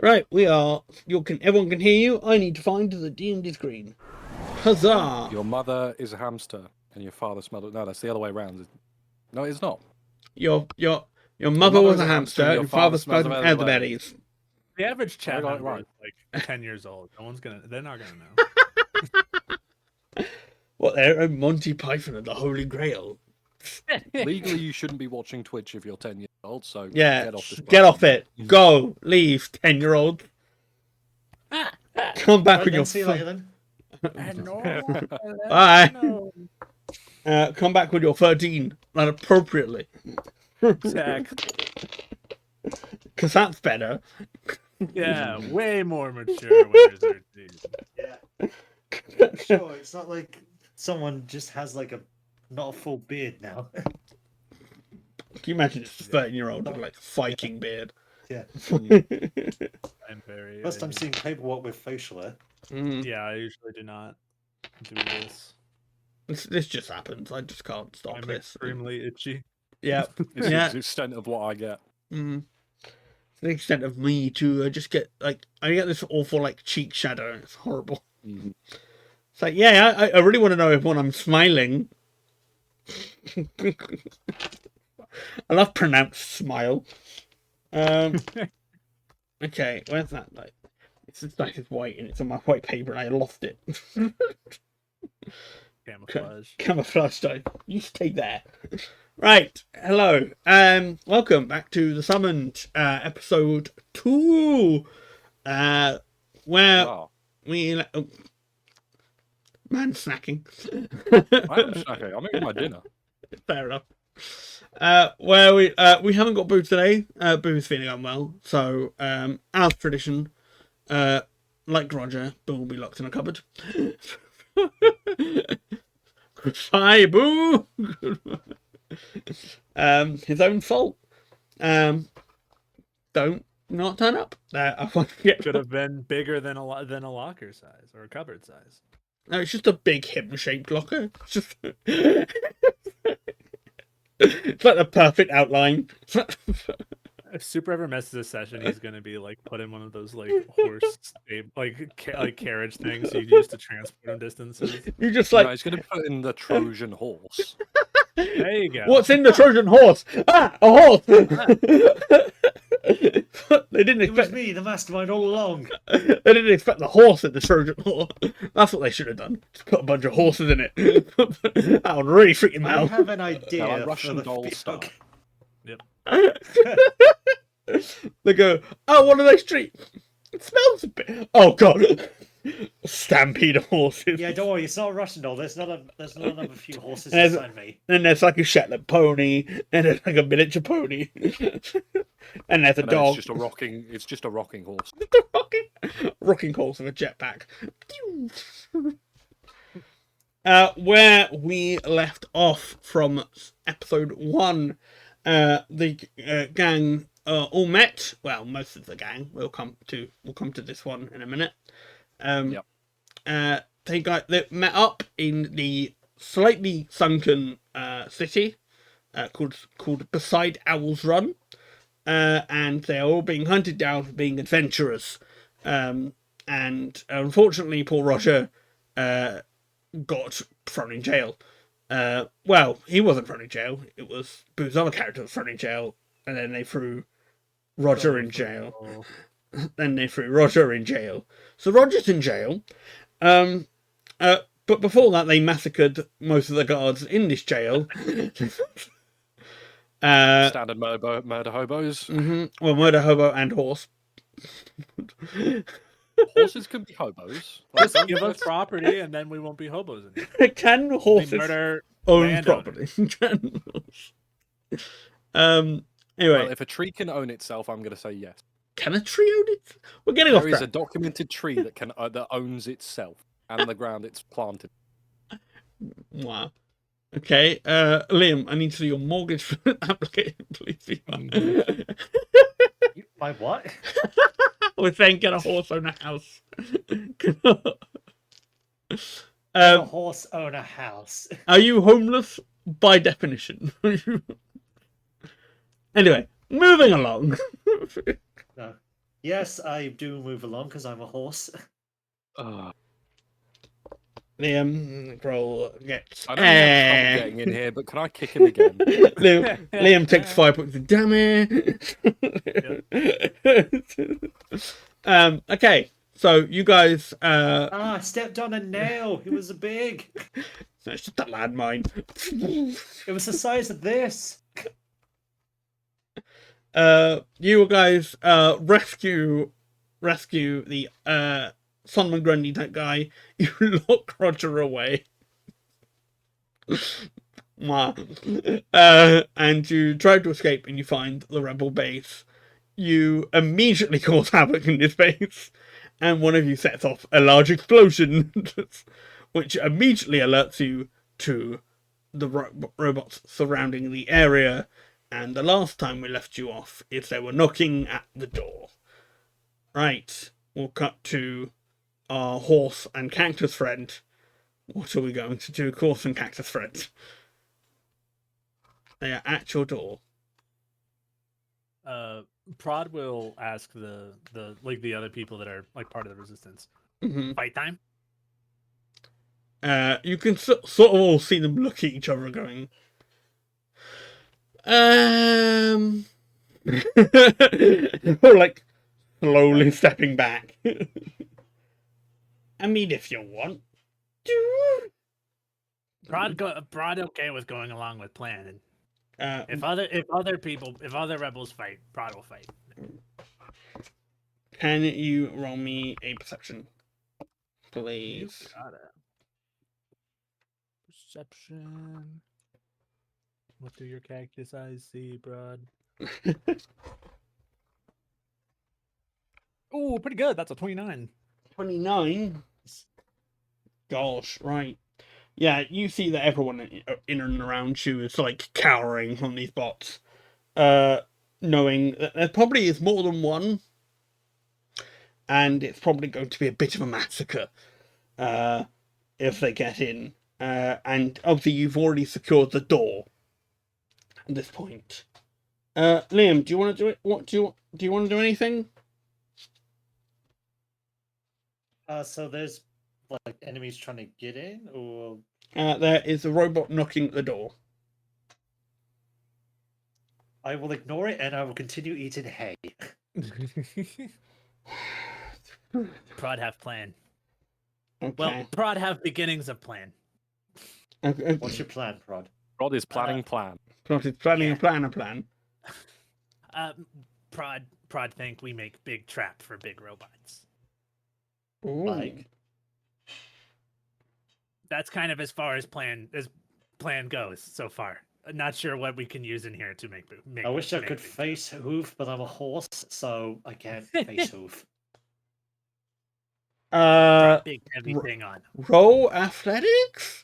Right, we are. Everyone can hear you. I need to find the D&D screen. Huzzah! Your mother is a hamster, and your father smelled it. No, that's the other way around. No, it's not. Your mother was a hamster, and and father smelled of elderberries. The average I chat got it member right. is like 10 years old. They're not gonna know. What? They're Monty Python and the Holy Grail. Legally, you shouldn't be watching Twitch if you're 10 years old. So Yeah, get off this. get off it. Go, leave, 10-year-old. Come back with your. See you later then. Bye. Come back with your 13, not appropriately. Exactly. Because that's better. Yeah, way more mature when you're 13. Yeah. Sure, it's not like someone just has like not a full beard now. Can you imagine just a 13-year-old with like a Viking beard? Yeah. I'm very. First I'm seeing paperwork with facial hair. Yeah, I usually do not do this. This just happens. I just can't stop I'm this. extremely itchy. Yeah. It's Yeah. the extent of what I get. To the extent of me too, I just get I get this awful like cheek shadow. It's horrible. It's like, yeah, I really want to know if when I'm smiling. I love pronounced smile. Okay, where's that? Like, it's white and it's on my white paper and I lost it. Camouflage. Camouflage type. You stay there. Right. Hello. Welcome back to the Summoned, episode 2. Where we man snacking. I am snacking. I'm eating my dinner. Fair enough. Where we haven't got Boo today. Boo's feeling unwell, so as tradition, like Roger, Boo will be locked in a cupboard. Goodbye, Boo. His own fault. Don't not turn up. I want to get. Could have been bigger than a locker size or a cupboard size. No, it's just a big hip-shaped locker. It's just. It's like the perfect outline. If Super ever messes a session, he's gonna be like put in one of those like horse like carriage things you use to transport him distances. You just like. No, he's going to put in the Trojan horse. There you go. What's in the Trojan horse? Ah, a horse. They didn't It was expect me, the mastermind all along. They didn't expect the horse in the Trojan horse. That's what they should have done. Just put a bunch of horses in it. That would really freak him I out. have an idea Like for Russian the doll style. Yep. They go, oh, what do they street? It smells a bit. Oh god. A stampede of horses. Yeah, don't worry, it's not a Russian doll. There's not another few horses There's- inside me. And there's like a Shetland pony, and there's like a miniature pony, and there's a And dog. It's just a rocking horse. rocking horse with a jetpack. Where we left off from episode 1, the gang all met. Well, most of the gang. We'll come to this one in a minute. They met up in the slightly sunken city called Beside Owl's Run, and they're all being hunted down for being adventurers. And unfortunately, poor Roger got thrown in jail. Well, he wasn't thrown in jail. It was Boo's other character was thrown in jail, and then they threw Roger in jail. Then they threw Roger in jail. So Roger's in jail. But before that, they massacred most of the guards in this jail. Standard murder hobos. Well, murder, hobo, and horse. Horses can be hobos. Just give us property, and then we won't be hobos anymore. Can We horses murder own landowners. property? Anyway, Well, if a tree can own itself, I'm going to say yes. can a tree own it? We're getting off There is a track. documented tree that that owns itself and the ground it's planted. Wow. Okay, Liam, I need to see your mortgage application, please. My what? We're saying get a horse, own a house. A horse own a house. Are you homeless by definition? Anyway, moving along. No. Yes, I do move along because I'm a horse. Liam roll gets. I know you have trouble getting in here, but can I kick him again? Liam takes 5 points of damage. Okay, so you guys. I stepped on a nail. It was big. It's just a landmine. It was the size of this. You guys rescue the Solomon Grundy type guy. You lock Roger away. And you try to escape and you find the rebel base. You immediately cause havoc in this base, and one of you sets off a large explosion, which immediately alerts you to the robots surrounding the area. And the last time we left you off is they were knocking at the door. Right, we'll cut to our horse and cactus friend. What are we going to do, horse and cactus friend? They are at your door. Prod will ask the other people that are like part of the resistance. Mm-hmm. Fight time. You can sort of all see them look at each other going, or like slowly stepping back. I mean, if you want. Prod okay with going along with plan. And if other rebels fight, Prod will fight. Can you roll me a perception, please? You got it. Perception. What do your cactus eyes see, Prod? Oh, pretty good. That's a 29. 29. Gosh, right. Yeah, you see that everyone in and around you is like cowering from these bots, knowing that there probably is more than one, and it's probably going to be a bit of a massacre if they get in. And obviously, you've already secured the door at this point. Liam, do you want to do it? What do you want to do anything? So there's like enemies trying to get in, or There is a robot knocking at the door. I will ignore it and I will continue eating hay. Prod have plan. Okay. Well, Prod have beginnings of plan. Okay. What's your plan, Prod? Rod is planning plan. Plot is planning Yeah. a plan. Prod think we make big trap for big robots. Ooh. Like, That's kind of as far as plan goes so far. I'm not sure what we can use in here to make. I wish I make could big face hoof, but I'm a horse, so I can't face hoof. trap. Big heavy thing on. Roll athletics.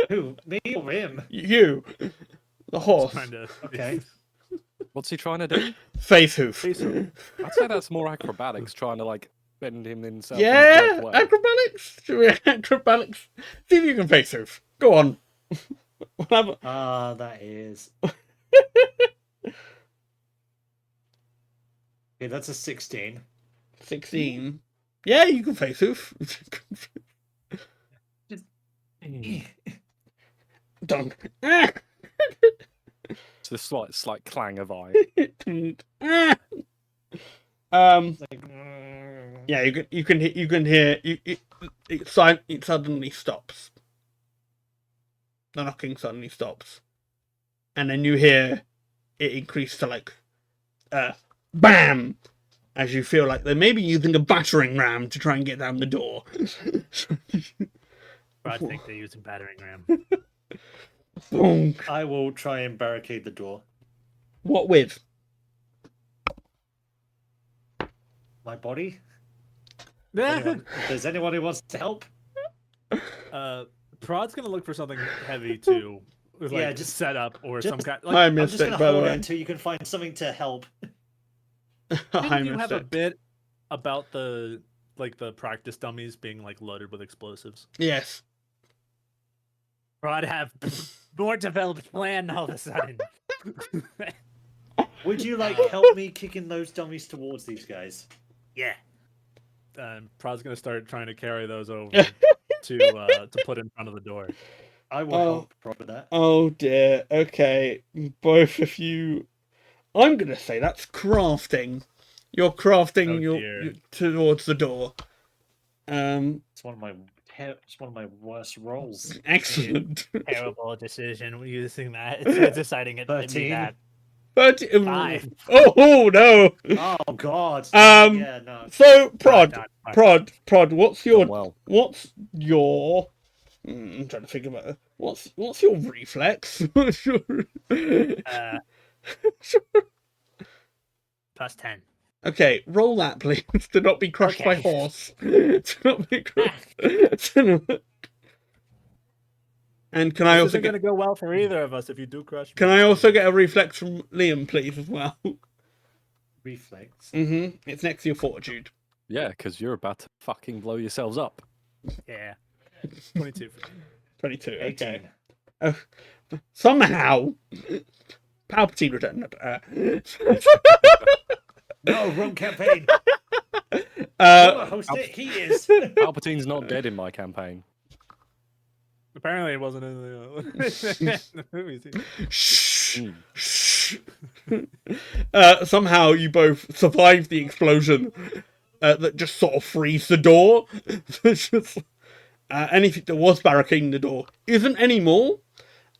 Who? Me or him? You, the horse, Trying to Okay. What's he trying to do? face hoof. Face hoof. I'd say that's more acrobatics, trying to like bend him himself. in the Yeah, correct way. acrobatics. Should we acrobatics? See if you can face hoof. Go on. We'll have a- That is. Okay, that's a 16. 16. Yeah, you can face hoof. Dunk. Ah! It's this slight clang of eye. Ah! Like, Yeah, you can hear it suddenly stops. The knocking suddenly stops, and then you hear it increase to like, bam, as you feel like they may be using a battering ram to try and get down the door. Prod think they're using battering ram. Boom. I will try and barricade the door. What with? My body? If there's anyone who wants to help? Prod's gonna look for something heavy to Yeah, just- set up or just- some kind. I I'm missed just it, gonna by the hold it way. until you can find something to help. I Didn't you missed have a it. bit about the practice dummies being like loaded with explosives? Yes. Prod have more developed plan all of a sudden. Would you like help me kicking those dummies towards these guys? Yeah. Prod's gonna start trying to carry those over to put in front of the door. I will help Prod with that. Oh dear. Okay, both of you. I'm gonna say that's crafting. You're crafting Oh, your dear. towards the door. It's one of my worst rolls. Excellent. Terrible decision using that. It's deciding it to be 13. that. But 5. oh no. Oh God. Yeah, no. So Prod, Not. Prod. What's Done your well. I'm trying to think about it. What's your reflex? Plus 10. Okay, roll that, please. To not be crushed by Okay. horse. To not be crushed. And can I This also isn't get? gonna go well for either of us if you do crush me. Can I also get a reflex from Liam, please, as well? Reflex. It's next to your fortitude. Yeah, because you're about to fucking blow yourselves up. Yeah. 22 for me. 22. 18. Okay. Somehow, Palpatine returned. No, wrong campaign. Host it. He is. Palpatine's not dead in my campaign. Apparently it wasn't in the movies. Shh. Mm. Shh. Somehow you both survived the explosion that just sort of frees the door. Anything that was barricading the door isn't anymore,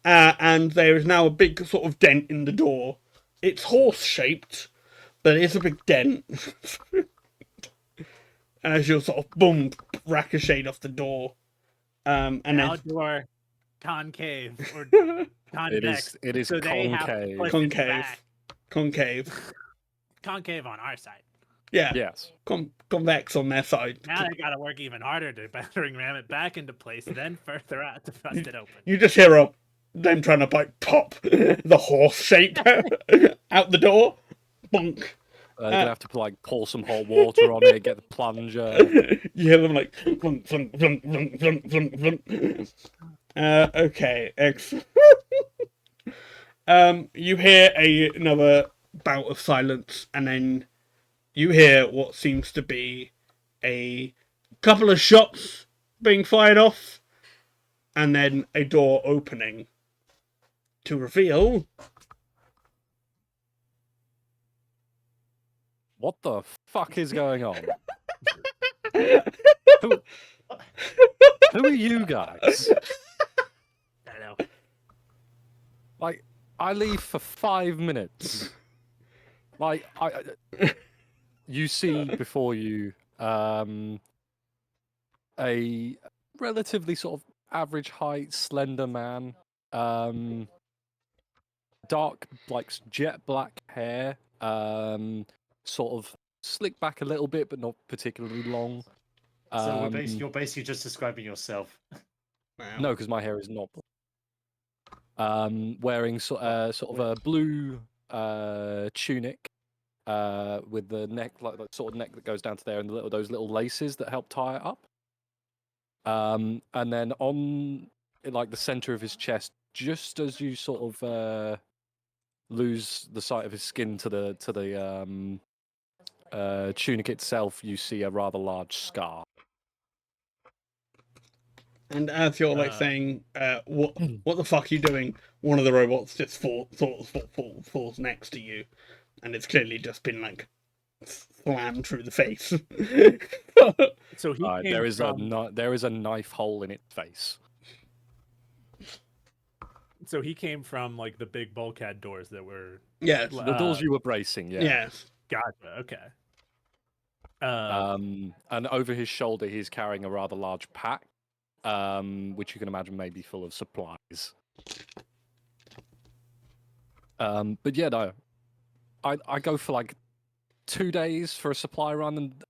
and there is now a big sort of dent in the door. It's horse-shaped, but it's a big dent. As you'll sort of boom, ricochet off the door. And Outdoor concave or convex. It is So they have to concave. push it Concave. back. concave. Concave on our side. Yeah, Yes. convex on their side. Now they gotta work even harder to battering ram it back into place, then further out to bust it open. You just hear them trying to like pop the horse shape out the door. Bonk. They're gonna have to like pour some hot water on it, get the plunger. You hear them like flunk, flunk, flunk, flunk, flunk, flunk, flunk. Okay, excellent. You hear another bout of silence, and then you hear what seems to be a couple of shots being fired off, and then a door opening to reveal What the fuck is going on? who are you guys? I know. Like, I leave for 5 minutes. Like, you see before you a relatively sort of average height, slender man, dark, like jet black hair, sort of slicked back a little bit, but not particularly long. So you're basically just describing yourself. No, because my hair is not black. Wearing sort of a blue tunic with the neck, like the sort of neck that goes down to there, and those little laces that help tie it up. And then on like the center of his chest, just as you sort of lose the sight of his skin to the tunic itself, you see a rather large scar. and as you're like saying, what the fuck are you doing? One of the robots just falls next to you, and it's clearly just been like slammed through the face. So he came there is from, there is a knife hole in its face. So he came from like the big bulkhead doors that were Yes. The doors you were bracing, yeah. Yes. gotcha. Okay. And over his shoulder, he's carrying a rather large pack, which you can imagine may be full of supplies. But yeah, no, I go for like 2 days for a supply run, and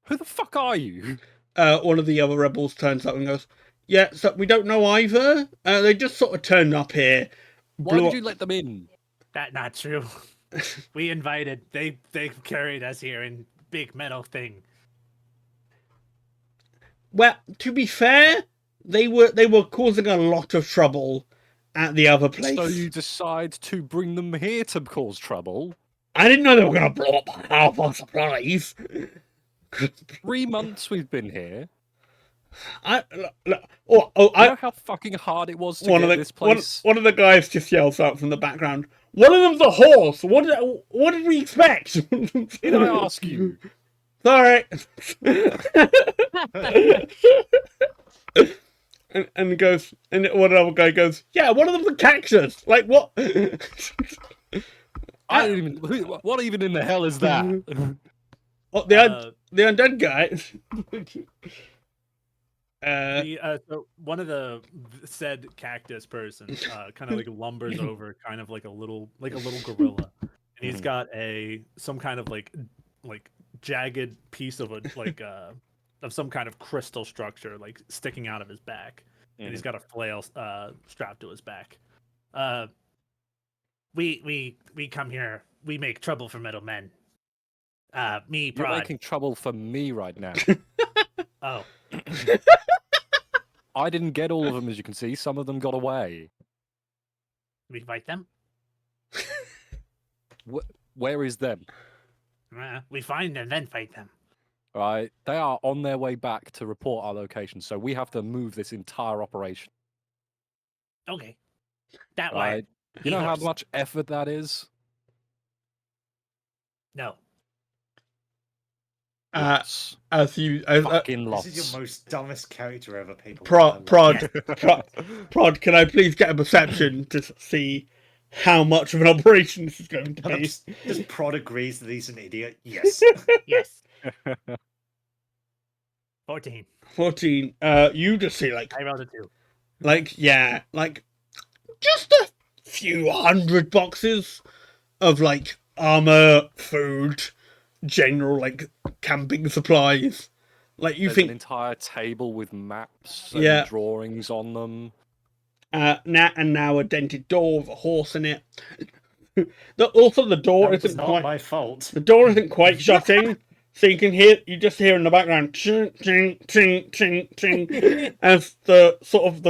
who the fuck are you? One of the other rebels turns up and goes, "Yeah, so we don't know either. They just sort of turned up here. Why did you let them in? That not true. We invited. They carried us here in big metal thing. Well, to be fair, they were causing a lot of trouble, at the other place. So you decide to bring them here to cause trouble. I didn't know they were going to blow up half our supplies. 3 months we've been here. I You know how fucking hard it was to get this place? One of the guys just yells out from the background. One of them's a horse. What did we expect? Did I ask you? Sorry. and he goes, and one other guy goes, yeah, one of them's a cactus. Like what? I don't even. What even in the hell is that? Oh, the undead guy. So one of the said cactus person kind of like lumbers over, kind of like a little gorilla, and he's got some kind of like jagged piece of of some kind of crystal structure like sticking out of his back, and he's got a flail strapped to his back. We come here. We make trouble for metal men. Me, You're Prod. making trouble for me right now. Oh. I didn't get all of them, as you can see. Some of them got away. We fight them? Where is them? We find them, then fight them. Right, they are on their way back to report our location, so we have to move this entire operation. Okay. That way. Right. You know how much effort that is? No. Lots. Fucking lots. This is your most dumbest character ever, people. Prod, can I please get a perception to see how much of an operation this is going to be? Just Prod agrees that he's an idiot. Yes. Yes. 14. 14. You just see I rolled a 2. Just a few hundred boxes of armor, food, general camping supplies. There's an entire table with maps and drawings on them. Now a dented door with a horse in it. Also, the door That was isn't not quite. my fault. The door isn't quite shutting, so you just hear in the background ching ching ching ching ching as the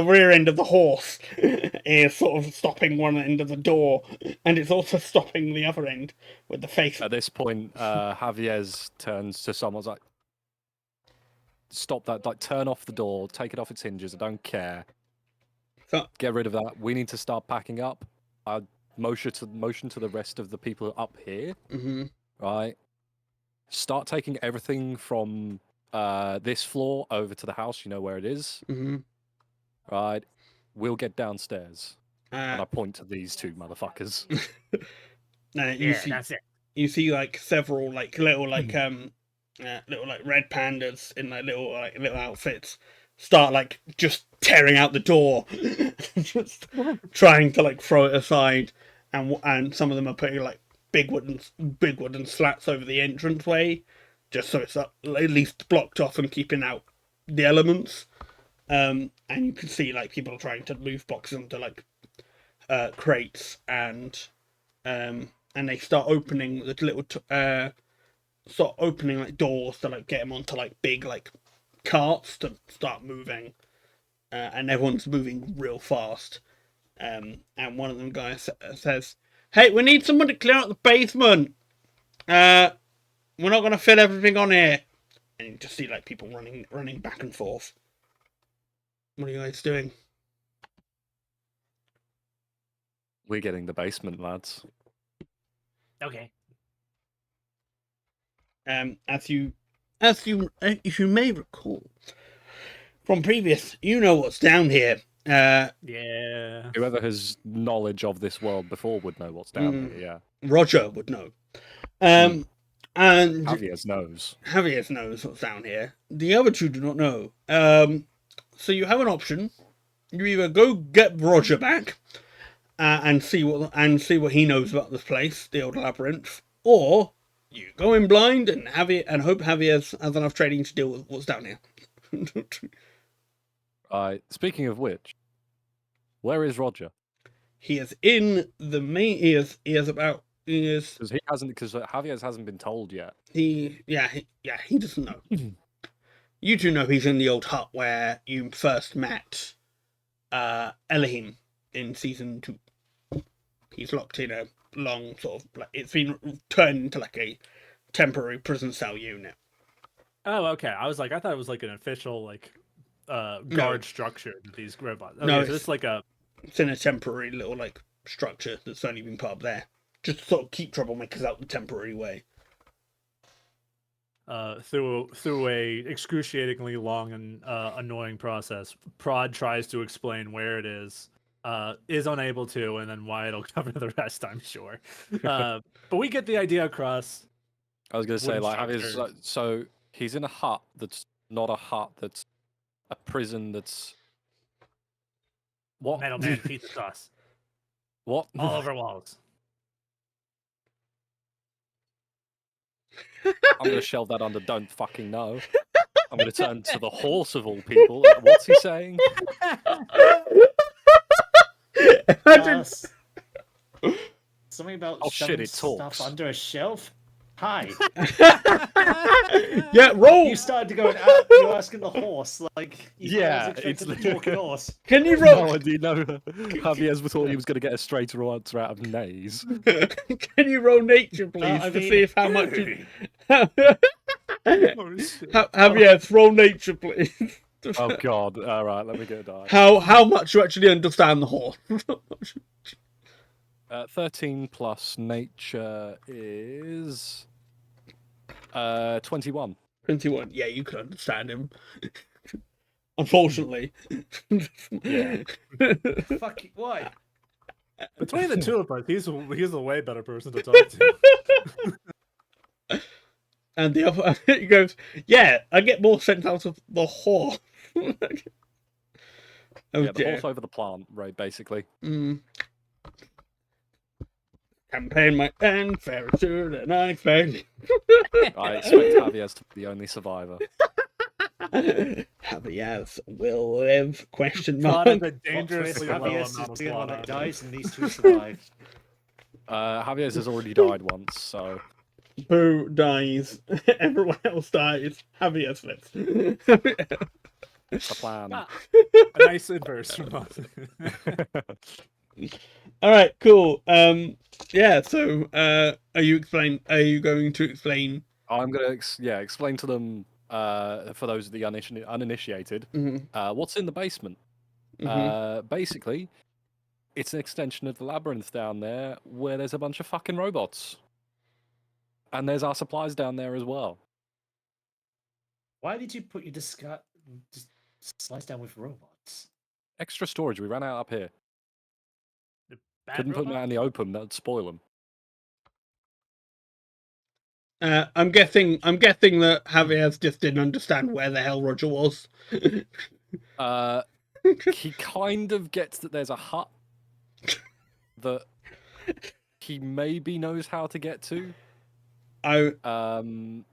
rear end of the horse is sort of stopping one end of the door, and it's also stopping the other end with the face. At this point, Javiez turns to someone's like, "Stop that! Turn off the door. Take it off its hinges. I don't care. Get rid of that. We need to start packing up." I motion to the rest of the people up here. Mm-hmm. Right. Start taking everything from this floor over to the house. You know where it is. Mm-hmm. Right. We'll get downstairs. And I point to these two motherfuckers. That's it. You see several little red pandas in little outfits start just tearing out the door, just trying to throw it aside, and some of them are putting big wooden slats over the entranceway, just so it's at least blocked off and keeping out the elements. And you can see people are trying to move boxes into crates, and they start opening the little doors to get them onto big carts to start moving, and everyone's moving real fast. And one of them guys says, "Hey, we need someone to clear out the basement. We're not going to fill everything on here." And you just see people running back and forth. What are you guys doing? We're getting the basement, lads. Okay. If you may recall from previous, you know what's down here. Yeah. Whoever has knowledge of this world before would know what's down here. Yeah. Roger would know. And Javiez knows. Javiez knows what's down here. The other two do not know. So you have an option. You either go get Roger back and see what he knows about this place, the old labyrinth, or you go in blind and hope Javiez has enough training to deal with what's down here. Speaking of which, where is Roger? He is in the main. He is because Javiez hasn't been told yet. He doesn't know. You two know he's in the old hut where you first met Elohim in season 2. He's locked in a long sort of like it's been turned into like a temporary prison cell unit. Oh, okay. I thought it was like an official like guard structure that these robots. Okay, No, so it's like a It's in a temporary little like structure that's only been put up there, just to sort of keep troublemakers out the temporary way. through a excruciatingly long and annoying process. Prod tries to explain where it is unable to, and then why it'll cover the rest, I'm sure. But we get the idea across. I was going to say, Wooden like, structure. so he's in a hut that's not a hut, that's a prison that's. What? Metal Man pizza sauce What? all over walls. I'm going to shelve that under don't fucking know. I'm going to turn to the horse of all people. What's he saying? Imagine- Something about Oh, shit, shoving it talks. stuff under a shelf. Hi. Yeah, roll. You started to go. You're asking the horse, like. Yeah, I was expecting it's the talking horse. Can you roll? No, you know, Javiez thought he was going to get a straighter answer out of nays. Can you roll nature, please, I to mean- see if how much you... Oh, shit. Javier, roll nature, please. Oh god! All right, let me get a die. How much you actually understand the horse? 13 plus nature is 21. 21. Yeah, you can understand him. Unfortunately. Yeah. Fuck. Why? Between the two of us, he's a way better person to talk to. And the other, he goes, yeah, I get more sense out of the horse. Oh, Yeah, the dear. horse over the plant, right? Basically. Mm. Campaign might end very soon, and I expect I expect Javiez to be the only survivor. Javiez will live? Question Plot mark. is a dangerously low Javiez amount is of the one plot. that on it. dies, and these two survive. Javiez has already died once, so Who dies? Everyone else dies. Javiez lives. it's the plan. Ah, a nice inverse from us. All right, cool. Yeah. So, are you going to explain? I'm gonna explain to them for those of the uninitiated what's in the basement. Basically, it's an extension of the labyrinth down there where there's a bunch of fucking robots, and there's our supplies down there as well. Why did you put your just slice down with robots? Extra storage. We ran out up here. Bad Couldn't put them robot? out in the open. That'd spoil them. I'm guessing that Javier just didn't understand where the hell Roger was. He kind of gets that there's a hut that he maybe knows how to get to. I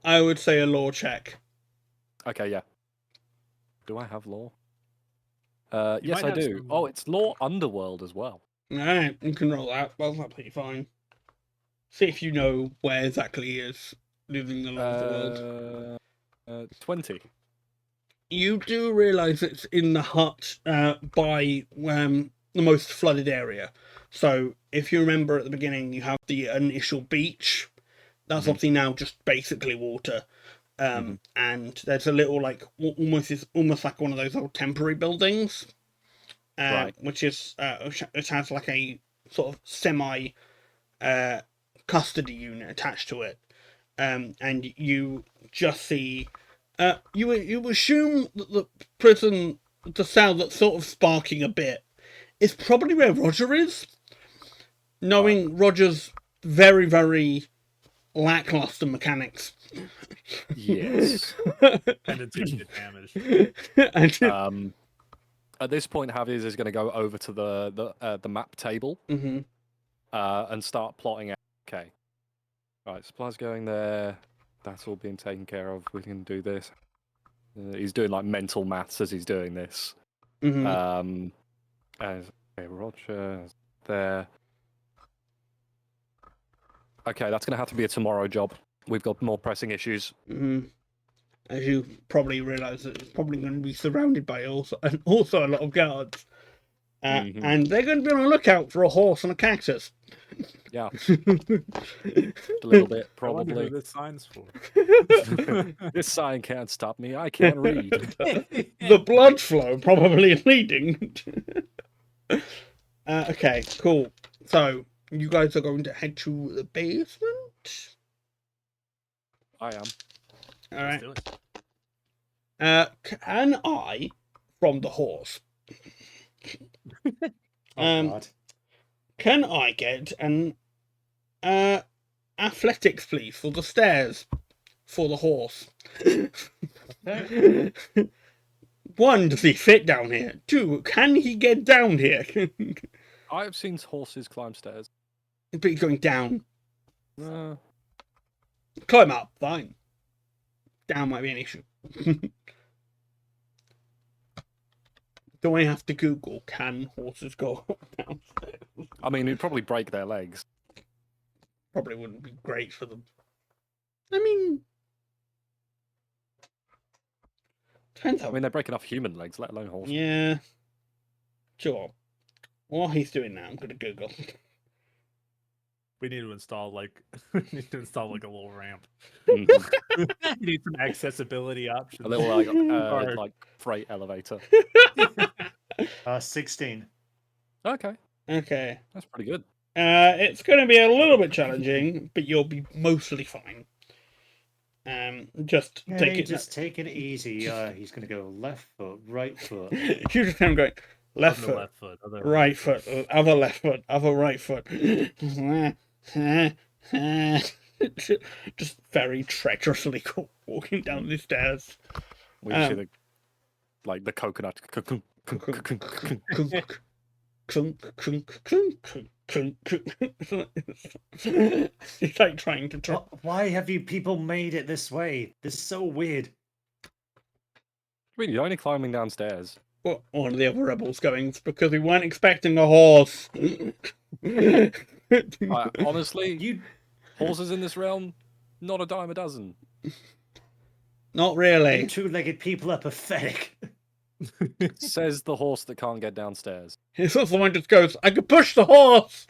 would say a law check. Okay, yeah. Do I have law? You Yes, might I have do. some- Oh, it's law underworld as well. All right, you can roll that. That's absolutely fine. See if you know where exactly he is living the law of the world. 20. You do realise it's in the hut by the most flooded area. So if you remember at the beginning, you have the initial beach. That's obviously now just basically water. And there's a little like almost like one of those old temporary buildings, Right. which has like a sort of semi custody unit attached to it. And you just see. You assume that the prison, the cell that's sort of sparking a bit, is probably where Roger is. Knowing Roger's very, very lackluster mechanics. Yes. Tendency to get damaged. And, At this point, Javier is going to go over to the map table Mhm. and start plotting out. Okay. Right, supplies going there. That's all being taken care of. We can do this. He's doing like mental maths as he's doing this. Mhm. Okay, Roger there. Okay, that's going to have to be a tomorrow job. We've got more pressing issues. Mhm. As you probably realise that it's probably going to be surrounded by also a lot of guards. And they're going to be on the lookout for a horse and a cactus. Yeah, a little bit I wonder who probably. this sign's for. This sign can't stop me. I can't read. The blood flow probably leading. Okay, cool. So you guys are going to head to the basement. I am. All right. Let's do it. Can I, from the horse, Oh God. can I get an athletics, please, for the stairs for the horse? Okay. 1, does he fit down here? 2, can he get down here? I have seen horses climb stairs. But he's going down. Uh, Climb up, fine. Down might be an issue. Do I have to Google, can horses go up downstairs? I mean, it'd probably break their legs. Probably wouldn't be great for them. I mean, depends how. I mean, they break enough human legs, let alone horses. Yeah. Sure. While he's doing that, I'm gonna Google. We need to install like a little ramp. Mhm. You need some accessibility options. A little Or- like freight elevator. 16. Okay, Okay. that's pretty good. It's gonna be a little bit challenging, but you'll be mostly fine. Just Yeah, take you it. just take it easy. He's gonna go left foot, right foot. You just him going left other foot, left foot, other right foot, other left foot, other right foot. Just very treacherously walking down the stairs. We see the coconut. Clunk, clunk, clunk, clunk, clunk, clunk. He's like trying to drop. Why have you people made it this way? This is so weird. Really, you're only climbing downstairs. Well, one of the other rebels going because we weren't expecting a horse. Honestly, You horses in this realm, not a dime a dozen. Not you really. two-legged people are pathetic. Says the horse that can't get downstairs. He's also one just goes, I could push the horse.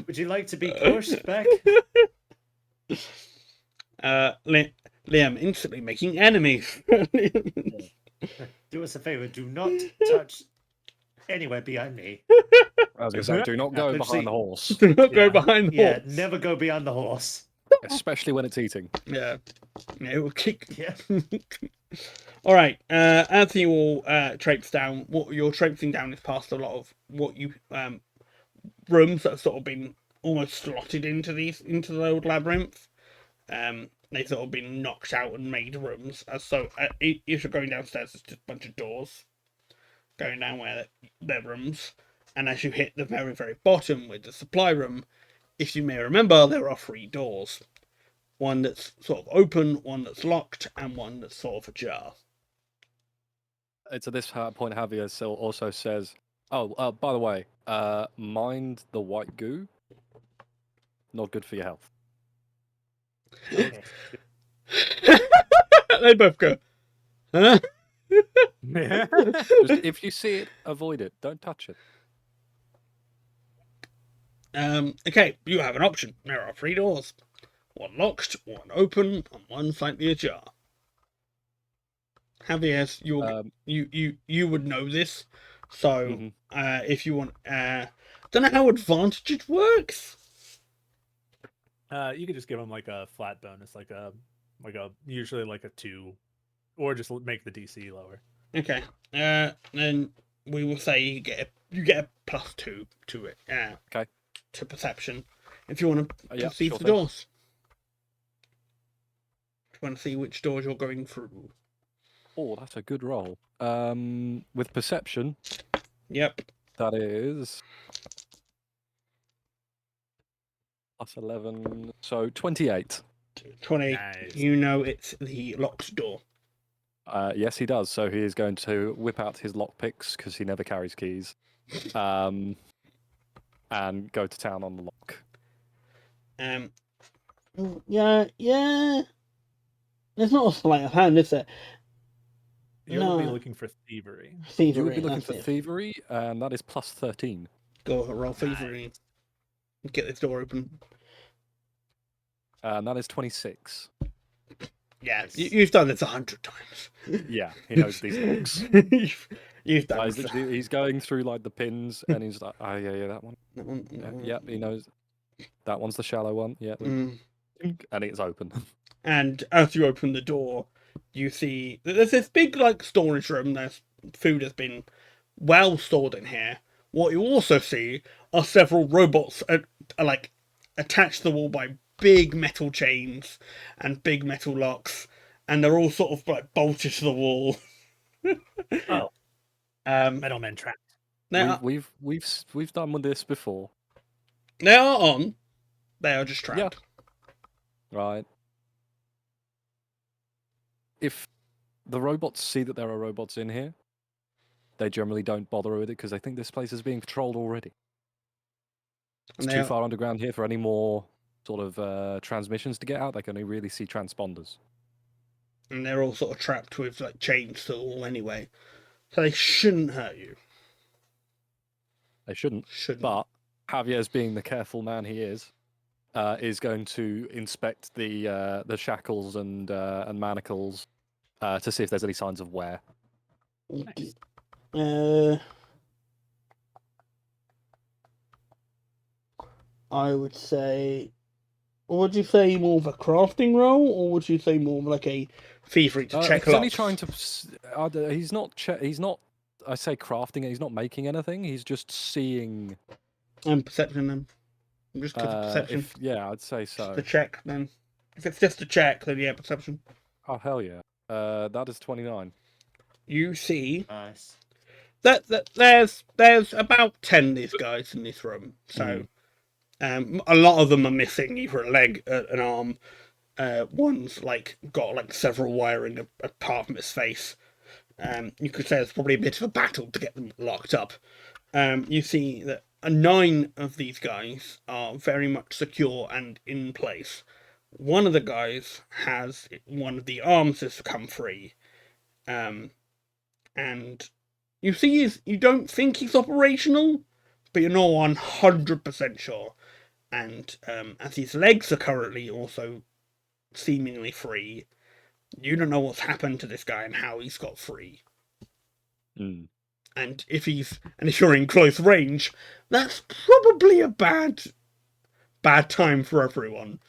Would you like to be pushed back? Liam instantly making enemies. Do us a favor. Do not touch anywhere behind me. I was going to say, do not go Let's behind see. the horse, Do not go Yeah. behind the Yeah, horse. never go beyond the horse. especially when it's eating. Yeah. It will kick. Yeah. All right. As you all traipse down, what you're traipsing down is past a lot of what you rooms that have sort of been almost slotted into the old labyrinth. They've sort of been knocked out and made rooms. So if you're going downstairs, it's just a bunch of doors going down where they're rooms. And as you hit the very, very bottom with the supply room, if you may remember, there are 3 doors. One that's sort of open, one that's locked, and one that's sort of ajar. It's at this point Javiez also says, "Oh, by the way, mind the white goo. Not good for your health." Okay. They both go, huh? Just, if you see it, avoid it. Don't touch it. Okay, you have an option. There are 3 doors. One locked, one open, and one slightly ajar. Javier, you would know this. So, if you want, don't know how advantage works. You could just give them like a flat bonus, like a usually like a 2, or just make the DC lower. Okay. Then we will say you get a +2 to it. Okay. To perception, if you want to Yeah, perceive sure the thing. doors. If you want to see which doors you're going through. Oh, that's a good roll. With perception, Yep. that is +11, so 28. 20. Nice. You know it's the locked door. Yes, he does. So he is going to whip out his lockpicks because he never carries keys, and go to town on the lock. Yeah. There's not a sleight of hand, is there? You'll be No. looking for thievery. You would Thievery, be looking that's for it. thievery, and that is plus 13. Go roll thievery. Get this door open. And that is 26. Yeah, Nice. you've done this 100 times. Yeah, he knows these locks. You've done He's, this. he's going through like the pins, and he's like, "Oh yeah, that one. That one, that one. Yep, he knows. That one's the shallow one. Yeah, Mm. and it's open." And as you open the door, you see that there's this big like storage room. There's food has been well stored in here. What you also see are several robots are like attached to the wall by big metal chains and big metal locks, and they're all sort of like bolted to the wall. Oh, Um, Metalman trapped. We've done with this before, they are on. They are just trapped. right? If the robots see that there are robots in here, they generally don't bother with it because they think this place is being controlled already. It's And they too are- far underground here for any more sort of transmissions to get out. They can only really see transponders. And they're all sort of trapped with like chains to the wall anyway, so they shouldn't hurt you. They shouldn't. Shouldn't. But Javiez, being the careful man he is going to inspect the shackles and manacles to see if there's any signs of wear. Nice. I would say. Would you say more of a crafting role, or would you say more of like a thievery to check He's only locks? trying to. He's not. He's not. I say crafting it. He's not making anything. He's just seeing. And perception then. Just because of perception. Yeah, I'd say so. The check then. If it's just a check, then yeah, perception. Oh hell yeah! That is 29. You see Nice. that there's about 10 of these guys in this room. So a lot of them are missing either a leg, an arm. One's like got like several wiring apart from his face. You could say it's probably a bit of a battle to get them locked up. You see that 9 of these guys are very much secure and in place. One of the guys has one of the arms has come free, and you see you don't think he's operational, but you're not 100% sure. And as his legs are currently also seemingly free, you don't know what's happened to this guy and how he's got free. Mm. And if you're in close range, that's probably a bad time for everyone.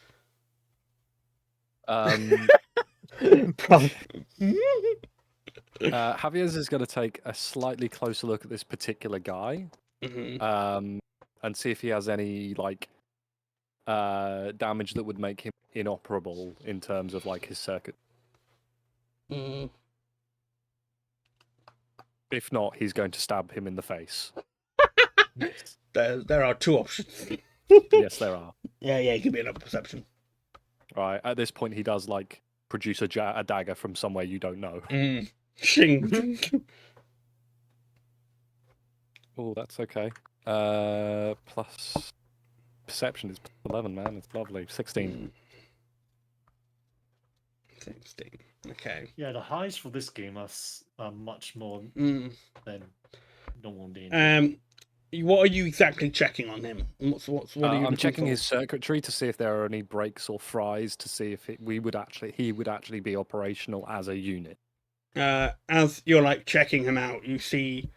Javiez is going to take a slightly closer look at this particular guy, and see if he has any like damage that would make him inoperable in terms of like his circuit. If not, he's going to stab him in the face. There are 2 options. Yes, there are. Yeah, give me another perception. Right, at this point, he does like produce a dagger from somewhere you don't know. Shing. Oh, that's okay. Plus perception is 11, man. It's lovely. 16. 16. Okay. Yeah, the highs for this game are much more than normal D&D. What are you exactly checking on him? What are you I'm looking checking for? his circuitry to see if there are any breaks or fries to see if he would actually be operational as a unit. As you're like checking him out, you see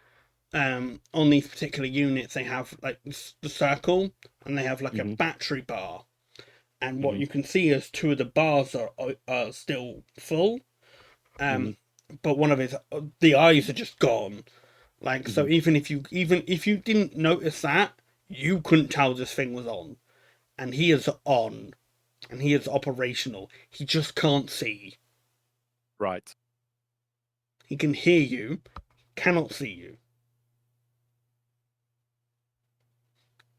on these particular units they have like the circle and they have like a battery bar, and what you can see is 2 of the bars are still full, but one of the eyes are just gone. Like so, even if you didn't notice that, you couldn't tell this thing was on, and he is on, and he is operational. He just can't see. Right. He can hear you, cannot see you.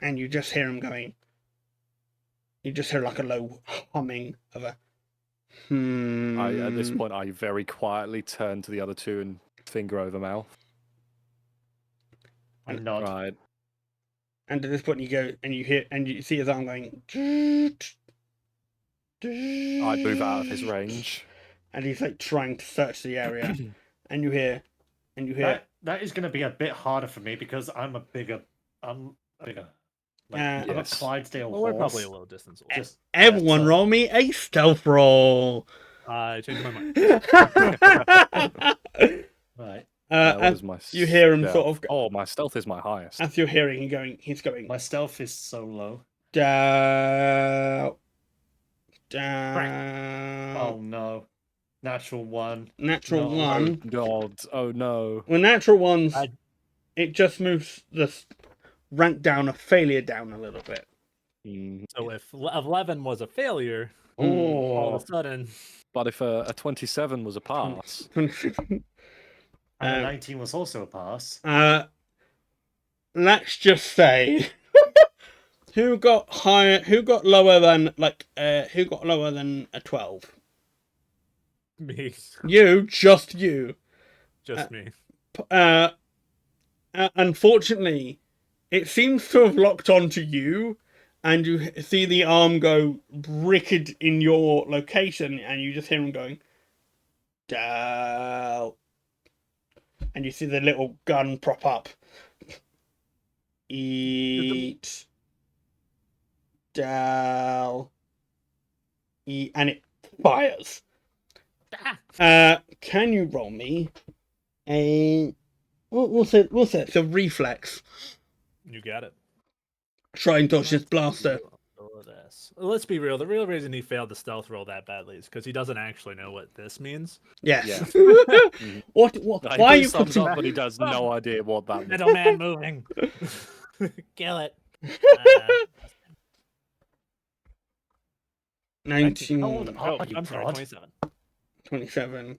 And you just hear him going. You just hear like a low humming of a At this point, I very quietly turn to the other 2 and finger over mouth. I nod. Right. And at this point you go and you hear and you see his arm going. I move out of his range. And he's like trying to search the area. and you hear. That is going to be a bit harder for me because I'm bigger. I'm a Yes. Clydesdale Well, we're horse. probably a little distance away. Just Everyone, so- roll me a stealth roll. I changed my mind. Right. What As is my you hear him stealth? sort of. Oh, my stealth is my highest. As you're hearing he's going. My stealth is so low. Down. Oh no. Natural 1. Natural No. 1. God, oh no. Well, natural ones, I- it just moves the rank down, a failure down a little bit. So if 11 was a failure, Mm. all Oh. of a sudden, But if a 27 was a pass, And a 19 was also a pass. Let's just say, who got lower than a 12? me, Just you. just me. Unfortunately, it seems to have locked onto you, and you see the arm go ricked in your location, and you just hear him going, down. And you see the little gun prop up. Eat. Down. Eat. And it fires. Can you roll me a... We'll say it's a reflex. You got it. Try and dodge this blaster. All of this. Let's be real. The real reason he failed the stealth roll that badly is because he doesn't actually know what this means. Yes. Yeah. What? he Why are you thumbs putting... up, but he has no idea what that means. Middleman moving. Kill it. 19... How old Oh, are you, I'm sorry, Prod? 27. 27.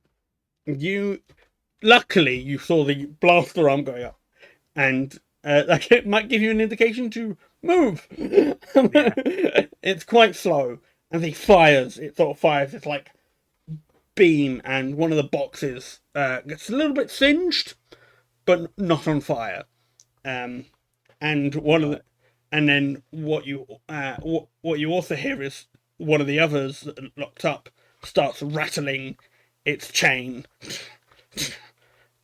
Luckily, you saw the blaster arm going up, and it might give you an indication to move. It's quite slow, and he fires. It sort of fires this like beam, and one of the boxes gets a little bit singed, but not on fire. And then what you also hear is one of the others that are locked up starts rattling its chain,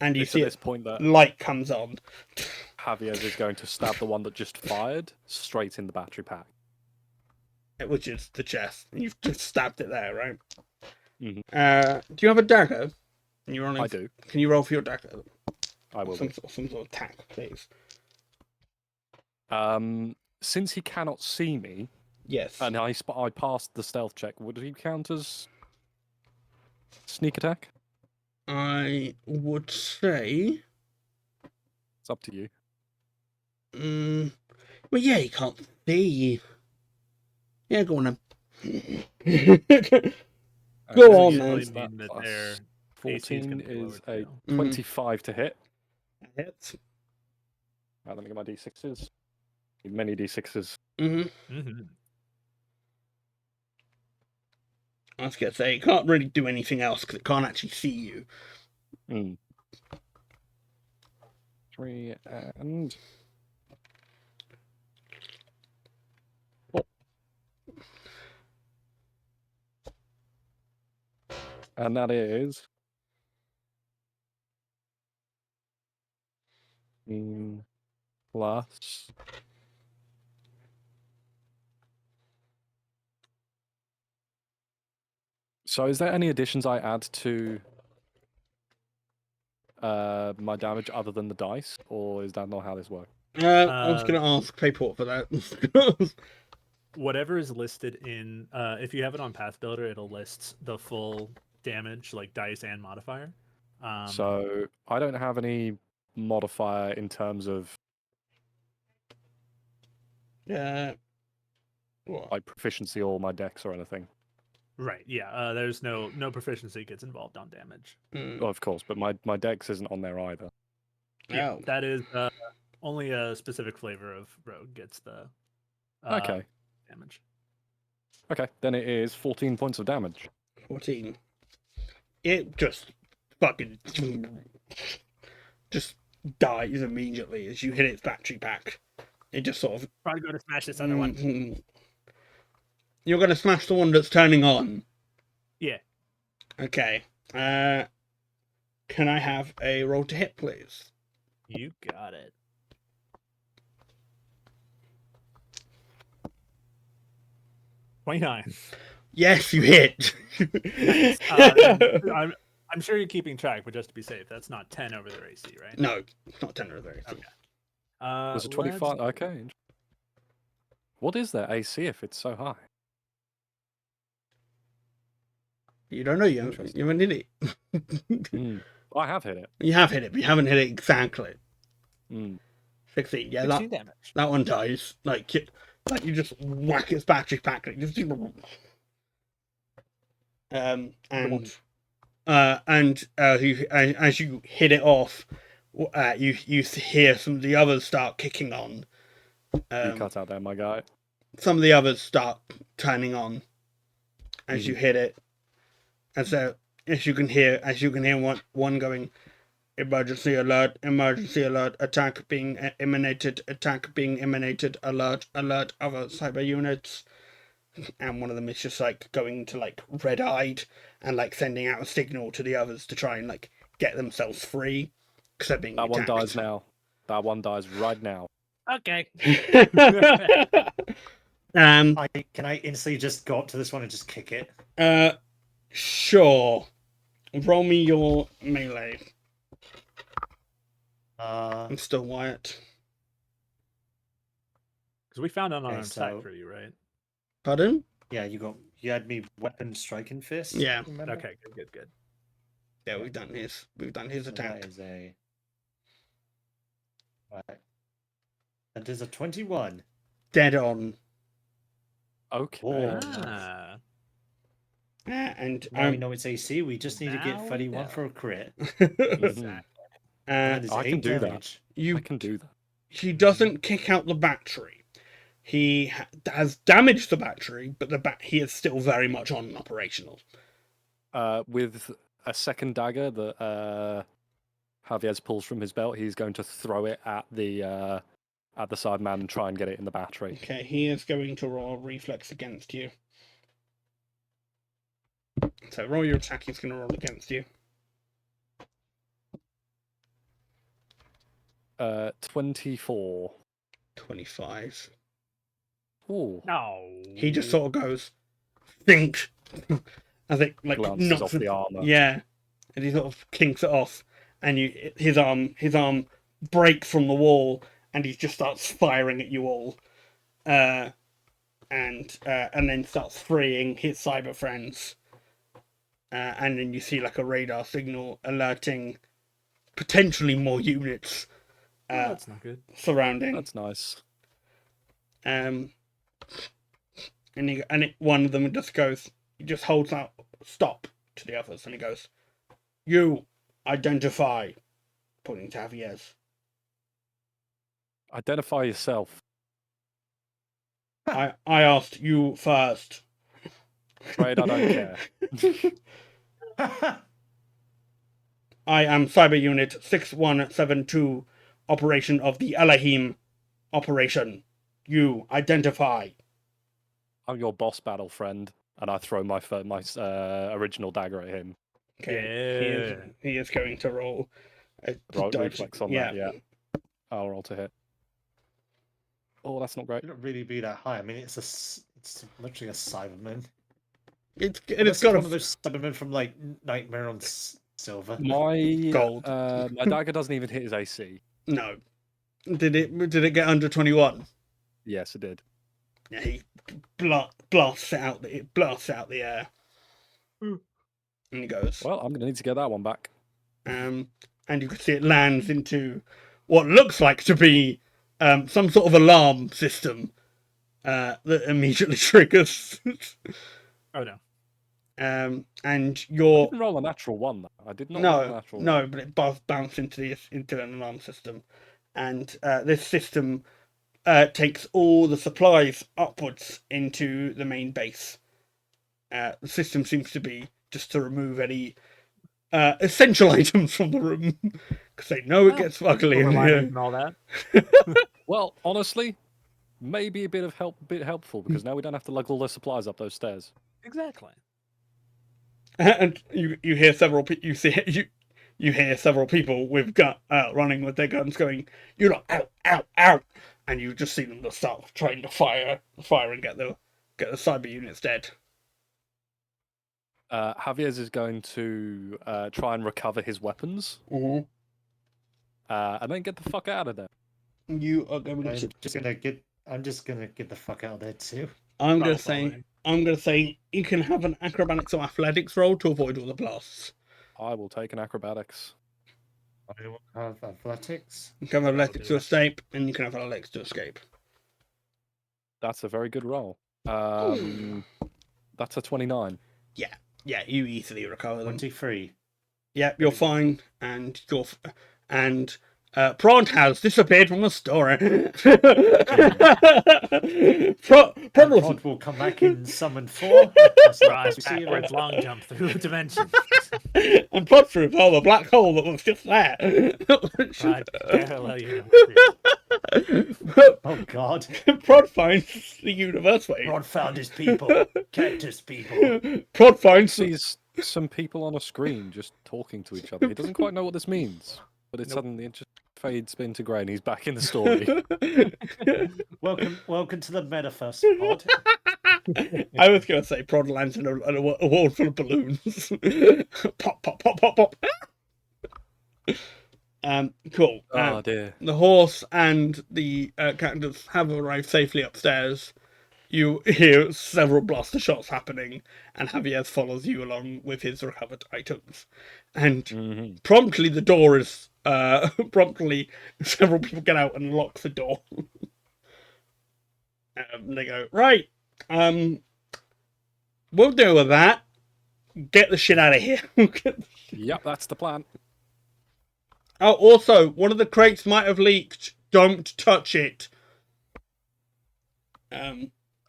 and you It's see at this point that light comes on. Javiez is going to stab the one that just fired straight in the battery pack. Which is the chest. You've just stabbed it there, right? Mhm. Do you have a dagger? You're on I do. Can you roll for your dagger? I will. Some sort of attack, please. Since he cannot see me, Yes. and I passed the stealth check, would he count as sneak attack? I would say. It's up to you. Well, yeah, he can't see. Yeah, go on then. Go on, usually then. mean that their AC is 14 gonna be lower is a too. 25 to hit. Hits. Right, let me get my d6s. Need many d6s. Mhm. I was gonna say, it can't really do anything else because it can't actually see you. 3 and... And that is... plus... So is there any additions I add to my damage other than the dice, or is that not how this works? I was gonna ask Payport for that. Whatever is listed in, if you have it on Path Builder, it'll list the full damage, like dice and modifier. So I don't have any modifier in terms of What? like proficiency or my dex or anything. Right, yeah. There's no proficiency gets involved on damage. Well, of course, but my dex isn't on there either. Yeah, Oh. that is only a specific flavor of rogue gets the Okay. damage. Okay, then it is 14 points of damage. 14. It just fucking just dies immediately as you hit its battery pack. It just sort of... Probably go to smash this other one. You're going to smash the one that's turning on? Yeah. Okay. Can I have a roll to hit, please? You got it. $29. Yes, you hit. Nice. I'm sure you're keeping track, but just to be safe, that's not 10 over their AC, right? No, it's not 10 over AC. Okay. Was it 25? Okay. What is their AC if it's so high? You don't know, you Interesting. haven't hit it. I have hit it. You have hit it, but you haven't hit it exactly. Mm. 16, yeah, 16 damage. that one dies. Like you just whack its battery pack. Just... as you hit it off, you hear some of the others start kicking on. You cut out there, my guy. Some of the others start turning on as you hit it. As you can hear one going, emergency alert, attack being emanated, alert, other cyber units. And one of them is just like going to like red-eyed and like sending out a signal to the others to try and like get themselves free because they're being That attacked. one dies now. That one dies right now. Okay. Can I instantly just go up to this one and just kick it? Sure. Roll me your melee. I'm still Wyatt. Because we found an unarmed so- attack for you, right? Pardon? Yeah, you had me weapon striking fist. Yeah. remember? Okay, good. Yeah, we've done his So attack. that is a. Right. That is a 21. Dead on. Okay. Oh. Ah. And Now we know it's AC. We just need to Now get we 31 know. for a crit. Mhm. That is I can 8 do that. damage. you I can do that. he doesn't kick out the battery. He has damaged the battery, but he is still very much on and operational. With a second dagger that Javiez pulls from his belt, he's going to throw it at the side man and try and get it in the battery. Okay, he is going to roll a reflex against you. So roll your attack, he's going to roll against you. 24. 25. Ooh. No. He just sort of goes, think, as it like Glances knocks off the armor. Yeah, and he sort of clinks it off, and his arm breaks from the wall, and he just starts firing at you all, and then starts freeing his cyber friends, and then you see like a radar signal alerting potentially more units That's not good. surrounding. That's nice. One of them just goes, he just holds out stop to the others, and he goes, "You identify," pointing to Javiez. Identify yourself. I asked you first. Afraid I don't care. I am Cyber Unit 6172, operation of the Elohim operation. You identify. I'm your boss battle friend, and I throw my original dagger at him. Okay. He is going to roll a dodge. Reflex on that, yeah. I'll roll to hit. Oh, that's not great. It wouldn't really be that high. I mean, it's literally a Cyberman. It's It's got one a of those Cybermen from like Nightmare on Silver. My Gold. my dagger doesn't even hit his AC. no. Did it get under 21? Yes, it did. Yeah, he blasts it out the air. And he goes. Well, I'm gonna need to get that one back. And you can see it lands into what looks like to be some sort of alarm system that immediately triggers. Oh no. And I you're didn't roll a natural one, though. I did not roll a natural one. no, but it bounced into an alarm system, and this system takes all the supplies upwards into the main base. The system seems to be just to remove any essential items from the room because they know it gets ugly in Silver here. linings and all that. Well, honestly, maybe a bit helpful because now we don't have to lug all the supplies up those stairs. Exactly. And you hear several you you hear several people with running with their guns going, "You lot, out, out, out!" And you just see them just start trying to fire and get the cyber units dead. Javiez is going to try and recover his weapons, Mm-hmm. and then get the fuck out of there. You are going I'm to. just gonna get the fuck out of there too. I'm gonna Probably. say you can have an acrobatics or athletics roll to avoid all the blasts. I will take an acrobatics. I will have athletics. You can have I'll athletics do to it. escape, and you can have athletics to escape. That's a very good roll. That's a 29. Yeah, you easily recover them. 23. Yeah, you're fine, and Prod has disappeared from the story. Prod was Prod will come back in summon 4. Rise backwards, long jump through dimensions. and Prod threw the black hole that was just there. Prod parallel universes. Oh god. Prod finds the universe way. Prod found his people. Cactus people. Prod finds Sees some people on a screen just talking to each other. He doesn't quite know what this means, but it suddenly just fades into grey and he's back in the story. Welcome to the metaverse, Prod. I was going to say Prod lands in a world full of balloons. Pop, pop, pop, pop, pop. Cool. Oh dear. The horse and the cactus have arrived safely upstairs. You hear several blaster shots happening, and Javiez follows you along with his recovered items. And promptly the door is... promptly several people get out and lock the door. They go, right, we'll deal with that. Get the shit out of here. Yep, that's the plan. Oh, also, one of the crates might have leaked. Don't touch it.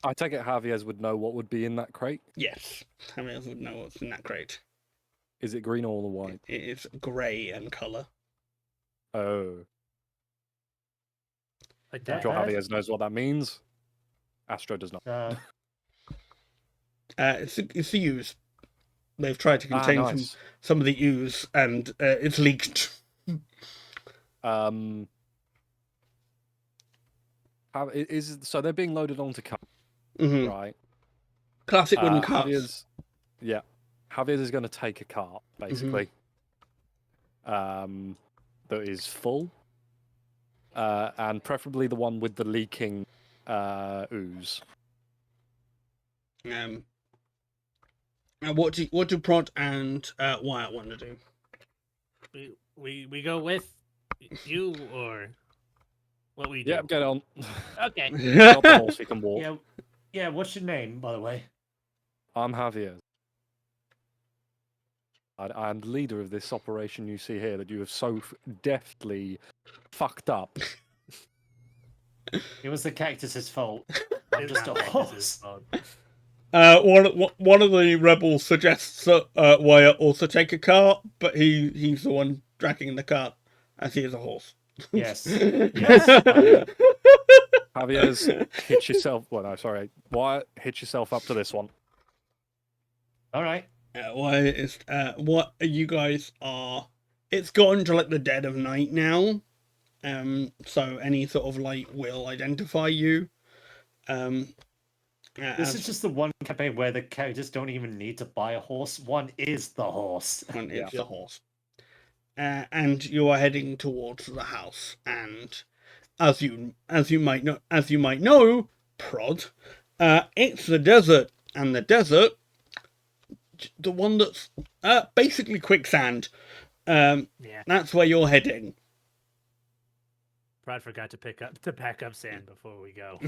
I take it Javiez would know what would be in that crate. Yes, Javiez would know what's in that crate. Is it green or the white? It is grey in colour. Oh. Like I'm that. sure Javiez knows what that means. Astro does not. It's the ooze. They've tried to contain nice. some of the ooze, and it's leaked. So they're being loaded onto cars, Mm-hmm. right? Classic wooden carts. Javiez is going to take a cart, basically, that is full, and preferably the one with the leaking ooze. And what do Prod and Wyatt want to do? We go with you, or what we do? Yeah, get on. Okay. Not the horse he can walk. Yeah, what's your name, by the way? I'm Javier. I'm the leader of this operation you see here that you have so deftly fucked up. It was the cactus's fault. I'm It's just not a like horse. this is fun. One of the rebels suggests that Wyatt also take a cart, but he's the one dragging the cart as he is a horse. Yes. Javier's hitch yourself. Well, no, sorry. Wyatt, hitch yourself up to this one. All right. Wyatt is what you guys are. It's gotten to like the dead of night now, so any sort of light will identify you. This is just the one campaign where the characters don't even need to buy a horse. One is the horse. And it's the horse. And you are heading towards the house. And as you might know, Prod, it's the desert, and the desert, the one that's basically quicksand. Yeah. That's where you're heading. Prod forgot to pack up sand before we go.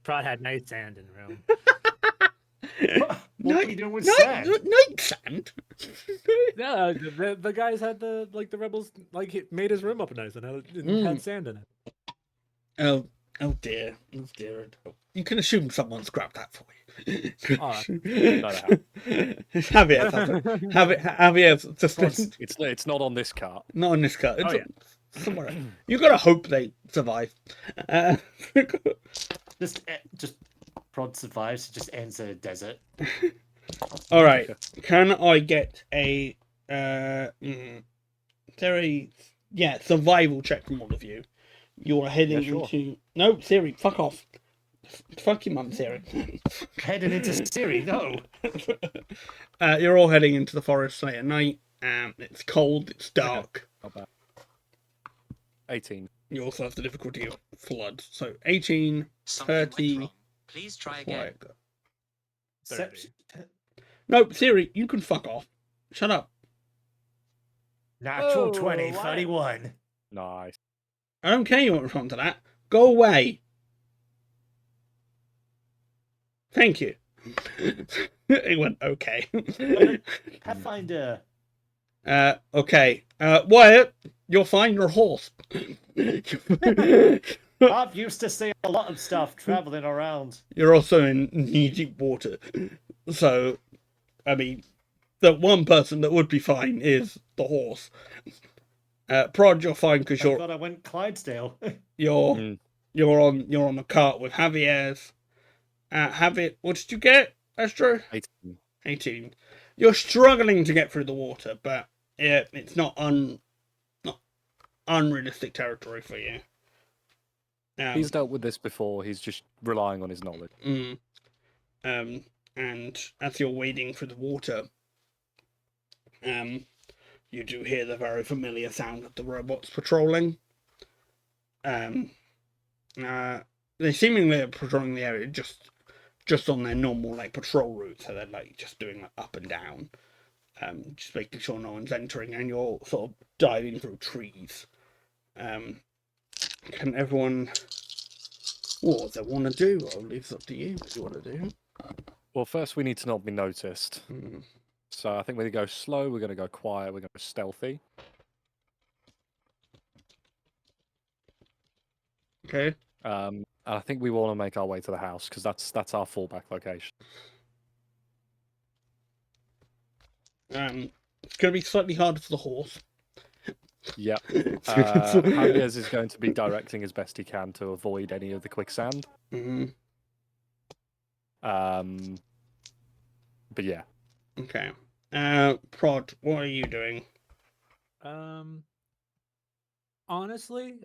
Prod had night sand in the room. What are you doing with sand? Night sand. No, the guys had the rebels made his room up nice and had sand in it. Oh dear. You can assume someone's grabbed that for you. Javier's just It's not on this cart. not on this car. It's Oh, yeah. somewhere else. You gotta hope they survive. Just Prod survives. It just ends in a desert. All right. Can I get a Siri, yeah, survival check from all of you. You're heading Yeah, sure. into... No, Siri, fuck off. Fuck your mum, Siri. Heading into Siri, no. You're all heading into the forest late at night. It's cold, it's dark. Not bad. 18. You also have the difficulty of flood. So 18, Something went 30... wrong. Please try again. Quiet. 30. No, Siri, you can fuck off. Shut up. Natural Oh, 20, what? 31. Nice. I don't care you won't respond to that. Go away. Thank you. It went okay. Pathfinder. Okay. Wyatt, you're fine, you're a horse. I'm used to seeing a lot of stuff traveling around. You're also in knee-deep water. So, I mean, the one person that would be fine is the horse. Prod, you're fine because Thank God I went Clydesdale. you're on the cart with Javiez. Javier, what did you get, Astro? 18. 18. You're struggling to get through the water, but yeah, it's not unrealistic territory for you. He's dealt with this before. He's just relying on his knowledge. And as you're wading through the water, you do hear the very familiar sound of the robots patrolling. They seemingly are patrolling the area just on their normal like patrol route, so they're like just doing like up and down, just making sure no one's entering, and you're sort of diving through trees. Can everyone? What do they want to do? I'll leave it up to you. What do you want to do? Well, first we need to not be noticed. So I think we're going to go slow, we're going to go quiet, we're going to go stealthy. Okay. And I think we want to make our way to the house, because that's our fallback location. It's going to be slightly harder for the horse. Yep. Javiez is going to be directing as best he can to avoid any of the quicksand. But yeah. Okay. Prod, what are you doing? Honestly,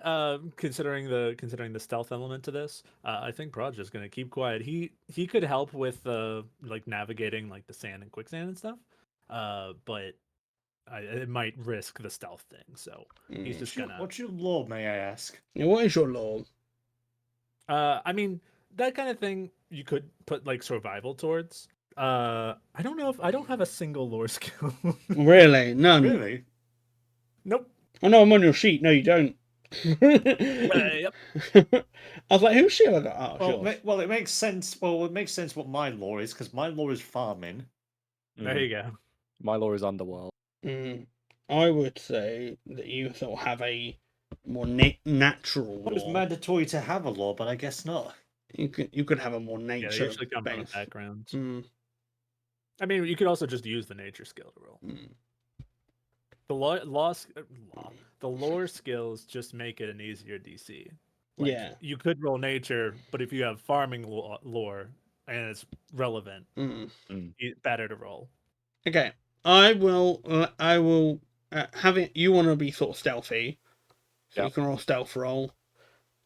considering the stealth element to this, I think Prod's just gonna keep quiet. He could help with like navigating like the sand and quicksand and stuff. But it might risk the stealth thing, so he's just gonna. What's your law, may I ask? Yeah, what is your law? I mean, that kind of thing you could put like survival towards. I don't know if I don't have a single lore skill. Really? None? Really? Nope. Oh no, I'm on your sheet. No, you don't. Yep. I was like, whose sheet have I got? Oh, Well, sure. it makes sense. Well, it makes sense what my law is, because my law is farming. There you go. My law is underworld. I would say that you sort of have a more natural It was law. mandatory to have a law, but I guess not. You could have a more Yeah, nature. they usually come from based. backgrounds. Mm, I mean, you could also just use the nature skill to roll. mm. The lore skills just make it an easier DC. Yeah. You could roll nature, but if you have farming lore and it's relevant, better to roll. Okay. I will have it. You want to be sort of stealthy, so you can roll stealth roll.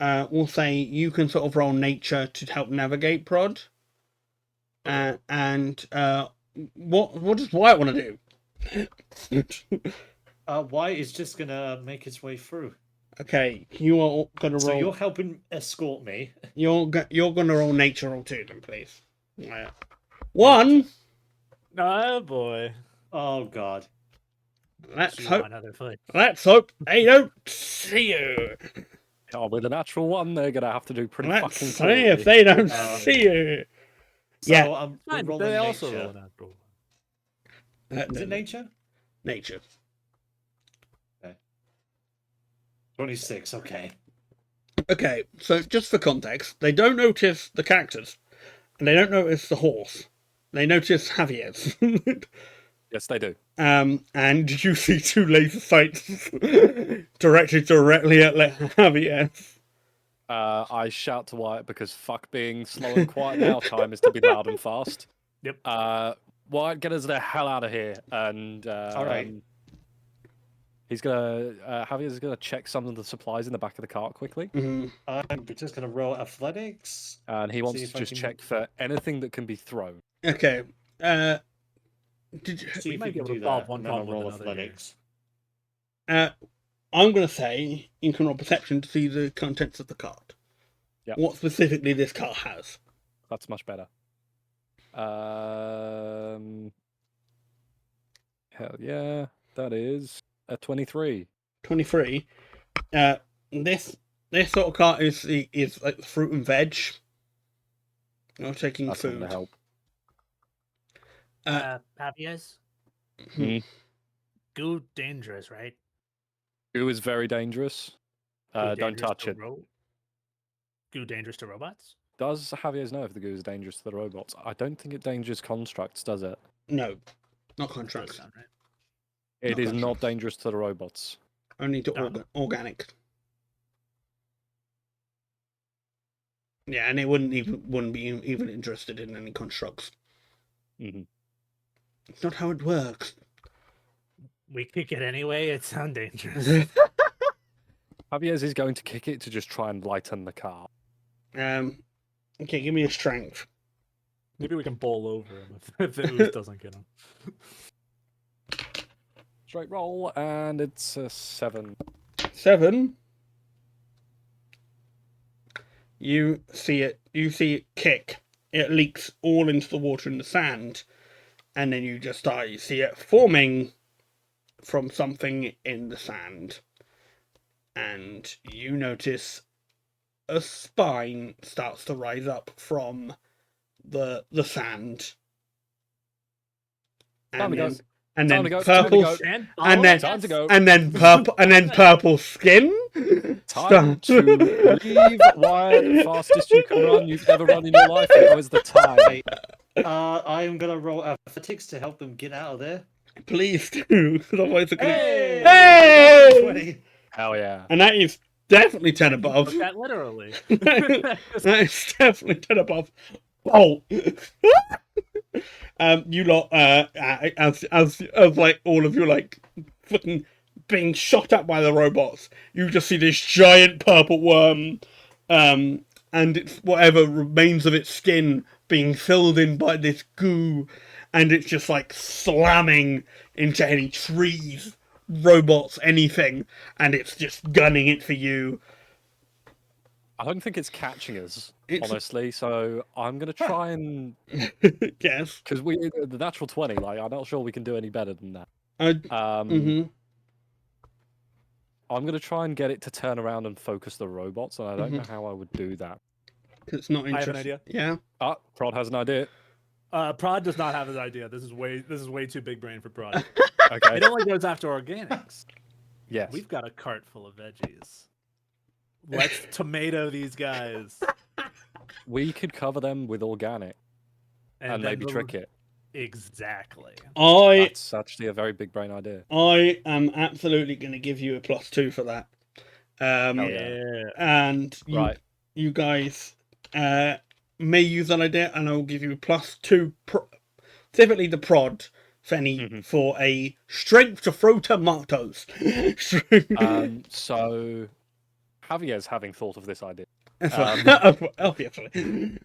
We'll say you can sort of roll nature to help navigate Prod. Okay. And what does Wyatt want to do? White is just gonna make its way through. Okay, you are gonna roll. So you're helping escort me. You're gonna roll nature roll too, then please. Wyatt. 1. Oh boy. Oh God. Let's Shoot hope. another foot. Let's hope they don't see you. Oh, with a natural one, they're going to have to do pretty Let's fucking see if poorly. they don't see you. So Yeah. I'm Fine, rolling they nature. also roll natural. Is it nature? Nature. 26. Okay. Okay, so just for context, they don't notice the cactus, and they don't notice the horse. They notice Javiez. Yes, they do. And you see 2 laser sights directed directly at Javiez. I shout to Wyatt because fuck being slow and quiet now. Time is to be loud and fast. Yep. Wyatt, get us the hell out of here. And All right. He's gonna Javier's gonna check some of the supplies in the back of the cart quickly, hmm I'm just gonna roll athletics. and he wants See to if I just can- check for anything that can be thrown. Okay. Did you, See We if might you be can able to do solve that, one and then I'll problem with roll another here. athletics. I'm gonna say you can roll perception to see the contents of the cart. Yep. What specifically this cart has. That's much better. Hell yeah, that is a 23. 23. This sort of cart is like fruit and veg. Not taking That's not food. gonna help. Javiez, Hmm. goo dangerous, right? Goo is very dangerous. Goo Don't dangerous touch to it. Goo dangerous to robots? Does Javier's know if the goo is dangerous to the robots? I don't think it dangerous constructs, does it? No, not Does contracts. sound right. It Not is not constructs. dangerous to the robots. Only to No. organic. Yeah, and it wouldn't be even interested in any constructs. Mhm. It's not how it works. We kick it anyway. It sounds dangerous. Javier's is going to kick it to just try and lighten the car. Okay, give me a strength. Maybe we can bowl over him if the ooze doesn't get him. Straight roll, and it's a 7. 7. You see it kick. It leaks all into the water and the sand. And then you see it forming from something in the sand. And you notice a spine starts to rise up from the sand. Time to go. And Time then to go. Time to purple go. and then Time to go. and then purple skin. Time to leave Wyatt. Fastest you can run you've ever run in your life. Now is the time. Hey, I am gonna roll athletics to help them get out of there. Please do, because otherwise they're gonna... Hey! Hey! 20. Hell yeah. And that is definitely 10 above. Took that literally. That is definitely 10 above. Oh! You lot, as like all of you like fucking being shot at by the robots, you just see this giant purple worm, and it's whatever remains of its skin being filled in by this goo, and it's just like slamming into any trees, robots, anything, and it's just gunning it for you. I don't think it's catching us, It's- honestly. So I'm gonna try and Yes. because the natural 20. Like I'm not sure we can do any better than that. Mhm. I'm gonna try and get it to turn around and focus the robots, and I don't know how I would do that. It's not I interesting. have an idea. Yeah. Prod has an idea. Prod does not have an idea. This is way too big brain for Prod. Okay. It only goes after organics. Yes. We've got a cart full of veggies. Let's tomato these guys. We could cover them with organic and then maybe the- trick it. Exactly. That's actually a very big brain idea. I am absolutely going to give you a +2 for that. Hell Yeah. And Right. you guys may use that idea, and I will give you a +2, specifically the prod, Fenny, for a strength to throw tomatoes. So Javier's having thought of this idea. Obviously.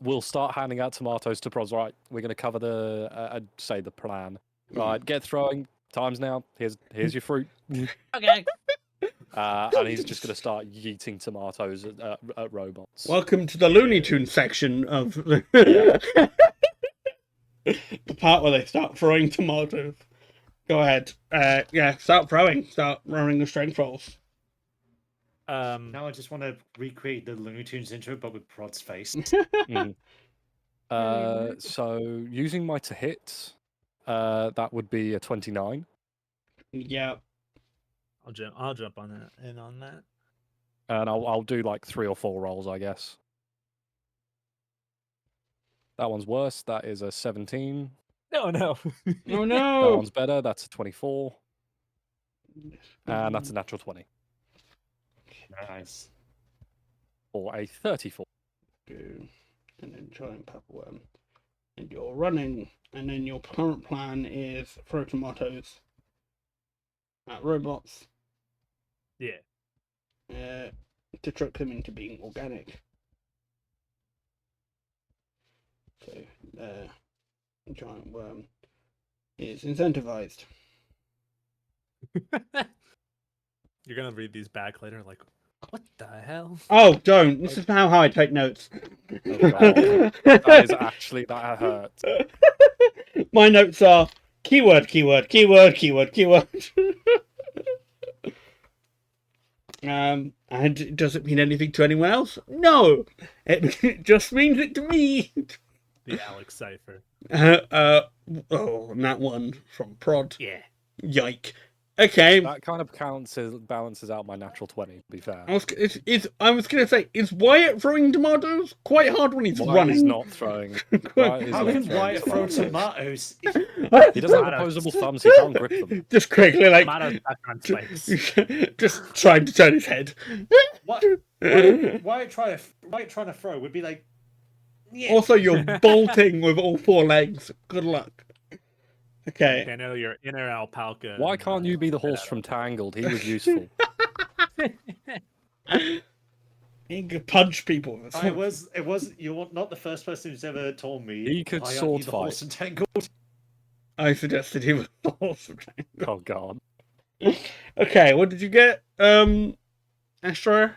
We'll start handing out tomatoes to Prod's. Right, we're going to cover the say the plan. Right, get throwing. Time's now. Here's your fruit. Okay. And he's just going to start yeeting tomatoes at robots. Welcome to the Looney Tunes section of the part where they start throwing tomatoes. Go ahead. Start throwing. Start running the strength rolls. Now I just want to recreate the Looney Tunes intro, but with Prod's face. So using my to hit, that would be a 29. Yeah. I'll jump on that on that. And I'll do like 3 or 4 rolls, I guess. That one's worse. That is a 17. No. Oh That no! one's better. That's a 24. And that's a natural 20. Nice. Or a 34. And then giant purple worm. And you're running. And then your current plan is throw tomatoes. robots. Yeah. To trick them into being organic. So, giant worm is incentivized. You're gonna read these back later, like, what the hell? Oh, don't! This is how I take notes. Oh, God. That hurts. My notes are keyword, keyword, keyword, keyword, keyword. And does it mean anything to anyone else? No, it just means it to me. The Alex cipher. Oh, and that one from Prod. Yeah. Yike. Okay. That kind of balances out my natural 20, to be fair. I was gonna say, is Wyatt throwing tomatoes quite hard when he's running? He's not throwing. Wyatt is How not can throwing Wyatt throw tomatoes. tomatoes? He doesn't have opposable thumbs, he can't grip them. Just quickly, like, Tomatoes back on spikes. just trying to turn his head. What? Wyatt trying to throw would be like. Yeah. Also, you're bolting with all four legs. Good luck. Okay. I know your inner alpaca. Why can't you be the horse from Tangled? He was useful. He could punch people with a sword. It was. You're not the first person who's ever told me. He could why aren't sword you the fight. horse entangled. I suggested he was the horse from Tangled. Oh, God. Okay, what did you get, Astro?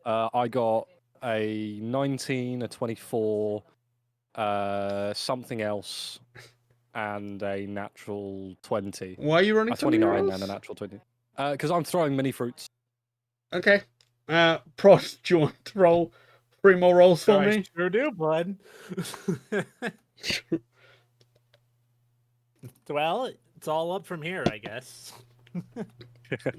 I got a 19, a 24, something else, and a natural 20. Why are you running A so many 29 rolls? and a natural 20. Because I'm throwing mini fruits. Okay. Prod, do you want to roll 3 more rolls for me? Sure do, bud. Well, it's all up from here, I guess.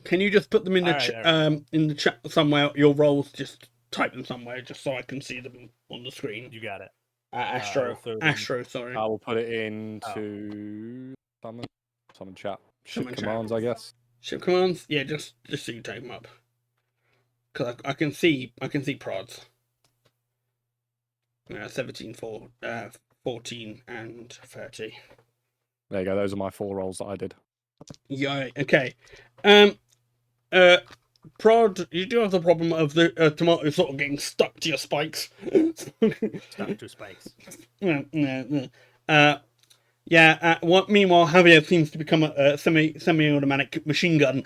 Can you just put them in the Alright, in the chat somewhere? Your rolls, just type them somewhere, just so I can see them on the screen. You got it. Astro, throw them- Astro, sorry. I will put it into summon chat. Ship Summon chat. commands, I guess. Ship commands, yeah, just so you type them up, because I can see prods. 17, 14, and 30. There you go. Those are my 4 rolls that I did. Yeah. Okay. Prod, you do have the problem of the tomato sort of getting stuck to your spikes. Stuck to spikes. Meanwhile, Javiez seems to become a semi-automatic machine gun.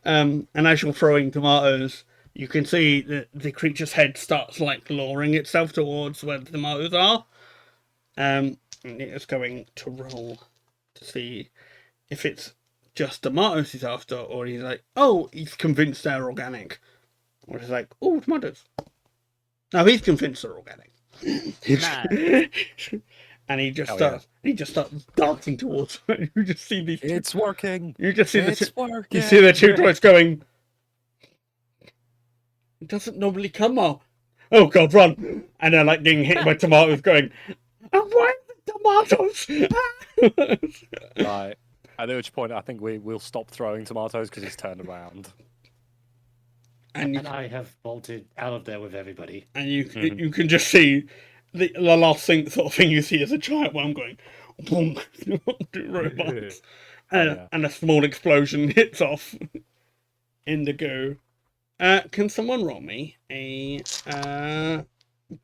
And as you're throwing tomatoes, you can see that the creature's head starts like lowering itself towards where the tomatoes are. And it's going to roll to see if it's just tomatoes he's after, or he's like, oh, he's convinced they're organic. Or he's like, oh, tomatoes. No, he's convinced they're organic. And he just starts dancing towards it. You just see these. It's working. You just see It's working. You see the 2 droids going. It doesn't normally come out. Oh God, run! And they're like getting hit by tomatoes, going. And why the tomatoes? Right. At which point, I think we'll stop throwing tomatoes because he's turned around. And I have bolted out of there with everybody. And you can just see the last thing sort of thing you see is a giant worm going bonk to robots. And a small explosion hits off in the goo. Can someone roll me a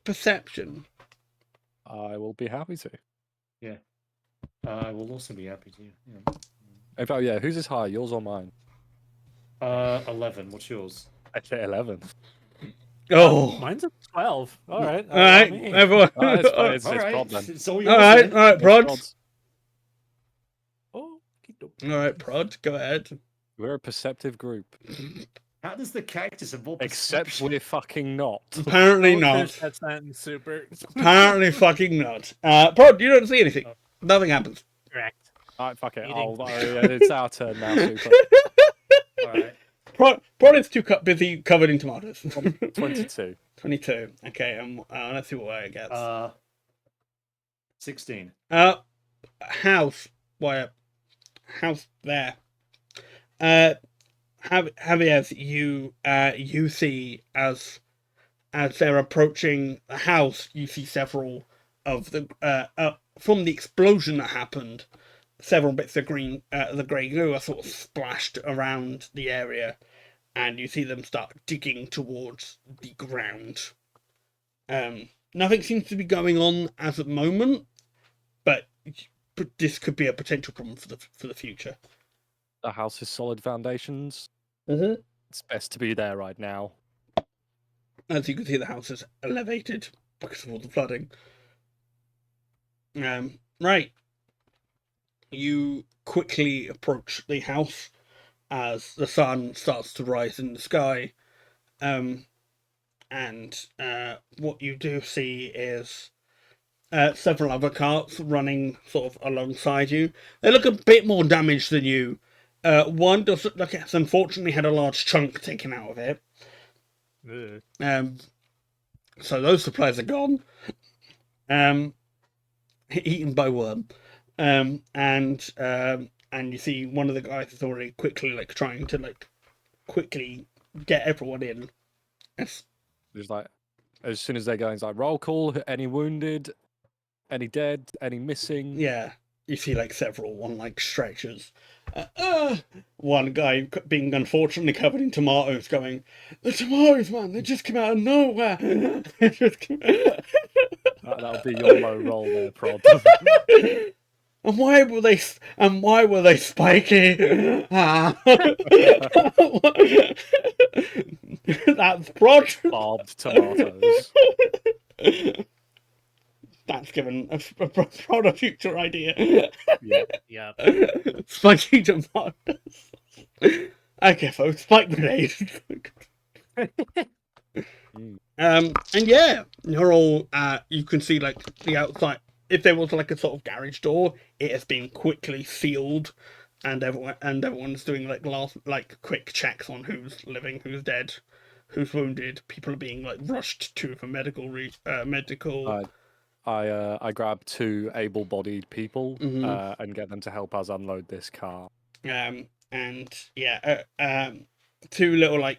perception? I will be happy to. Yeah. I will also be happy to. Yeah. In fact, yeah, whose is higher, yours or mine? 11. What's yours? I say 11. Oh, Mine's a 12. All right. all right, everyone. It's All right. Prod then. It's all All yours. right, then. all right, Prod. Oh, All right, Prod, go ahead. We're a perceptive group. How does the cactus involve Except perception? we're fucking not. Apparently Don't not. finish that sentence, super. Apparently fucking not. Prod, you don't see anything. Nothing happens. Correct. Alright, fuck it. Eating. It's our turn now, Super. All right. Prod is too busy covered in tomatoes. 22. 22. Okay, let's see what I get. 16. House. Wyatt. House there. Javiez, you see as they're approaching the house, you see several of the from the explosion that happened. several bits of green, the grey goo are sort of splashed around the area, and you see them start digging towards the ground. Nothing seems to be going on as at the moment, but this could be a potential problem for the future. The house is solid foundations. Mm-hmm. It's best to be there right now. As you can see, the house is elevated because of all the flooding. Right. You quickly approach the house as the sun starts to rise in the sky. And what you do see is several other carts running sort of alongside you. They look a bit more damaged than you. One does look like it's unfortunately had a large chunk taken out of it. Ugh. So those supplies are gone. Eaten by worm. And you see one of the guys is already quickly trying to quickly get everyone in. Yes. Just like, as soon as they're going, it's like, roll call, any wounded, any dead, any missing. Yeah, you see several on stretchers. One guy being unfortunately covered in tomatoes going, "The tomatoes, man, they just come out of nowhere." They just come... That'll be your low roll there, Prod. And why were they spiky? That's Prod. Barbed tomatoes. That's given a Prod a future idea. Yeah. Spiky tomatoes. Okay, folks, spike grenades. And yeah, you're all. You can see the outside. If there was a sort of garage door, it has been quickly sealed, and everyone's doing quick checks on who's living, who's dead, who's wounded. People are being rushed to for medical. I grab 2 able-bodied people Mhm. and get them to help us unload this car. And yeah, 2 little I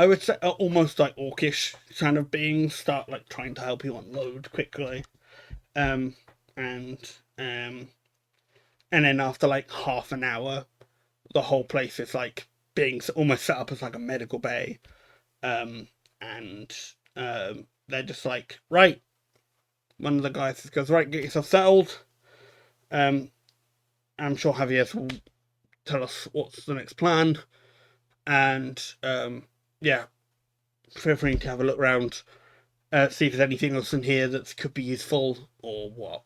would say almost orcish kind of beings start trying to help you unload quickly. And then after half an hour, the whole place is being almost set up as a medical bay. And they're just right. One of the guys goes, right, get yourself settled. I'm sure Javiez will tell us what's the next plan. And yeah, feel free to have a look around, see if there's anything else in here that could be useful or what.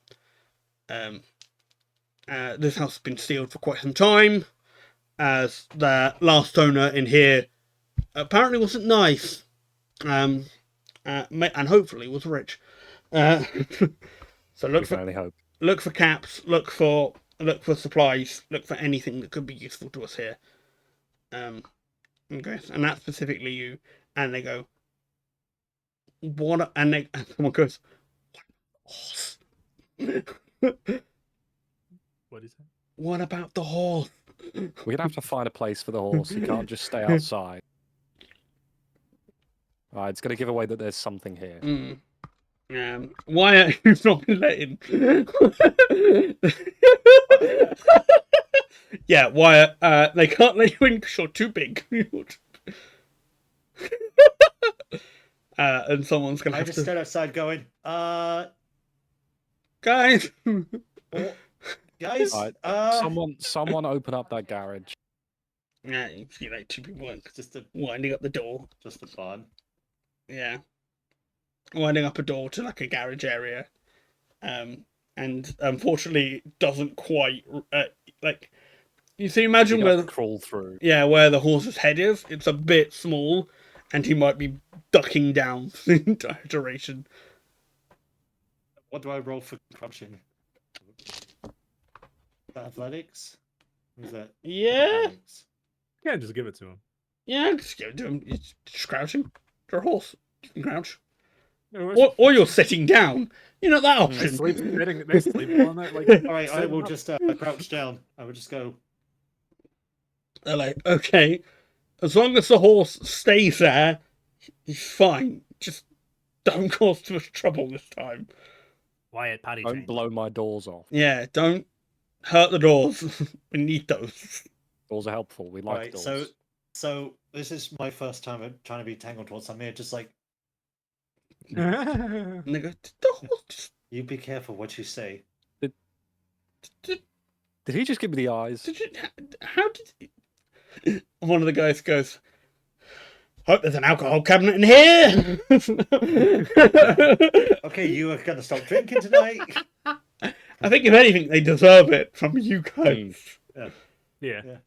This house has been sealed for quite some time, as the last owner in here apparently wasn't nice, and hopefully was rich. So We can only hope. look for caps, look for supplies, look for anything that could be useful to us here. Okay, and that's specifically you. And they go, what? And someone goes, horse. What is that? What about the horse? We're gonna have to find a place for the horse. He can't just stay outside. Alright, it's gonna give away that there's something here. Why are you not letting? Yeah, why? They can't let you in because you're too big. And someone's gonna I have just to. stood outside going, Guys. guys, Alright, someone open up that garage. Yeah, you see 2 people just a winding up the door. fun. Yeah, winding up a door to a garage area, and unfortunately it doesn't quite you see. Imagine You where have to crawl through. where the horse's head is. It's a bit small, and he might be ducking down the entire duration. What do I roll for crouching? Athletics? Or is that Yeah, mechanics? Yeah, just give it to him. yeah. Just give it to him. He's just crouching. You're a horse. You can crouch. No, Or you're sitting down. You know that they option. sleep sitting. They sleep on that. All right, I sitting will up. just crouch down. I will just go. They're like, okay, as long as the horse stays there, he's fine. Just don't cause too much trouble this time. Wyatt potty Don't trained. blow my doors off. Yeah, don't hurt the doors. We need those. Doors are helpful. We like Right, doors. so this is my first time trying to be tangled towards something. Here, just like And they go, "Did the horse you be careful what you say. did, Did he just give me the eyes? did you, how did one of the guys goes, hope there's an alcohol cabinet in here. Okay, you are gonna stop drinking tonight. I think if anything, they deserve it from you guys. Yeah.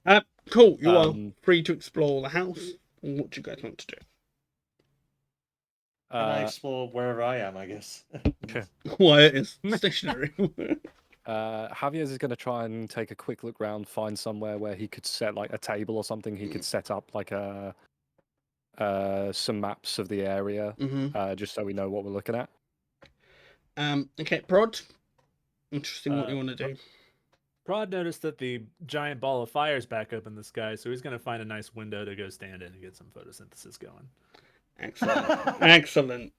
Cool. You are Um, free to explore the house. What do you guys want to do? Can I explore wherever I am? I guess. Quiet is stationary. Javiez is going to try and take a quick look round, find somewhere where he could set like a table or something. He could set up like some maps of the area, just so we know what we're looking at. Okay, Prod. Interesting what you want to do. Prod noticed that the giant ball of fire is back up in the sky, so he's going to find a nice window to go stand in and get some photosynthesis going. Excellent. Excellent.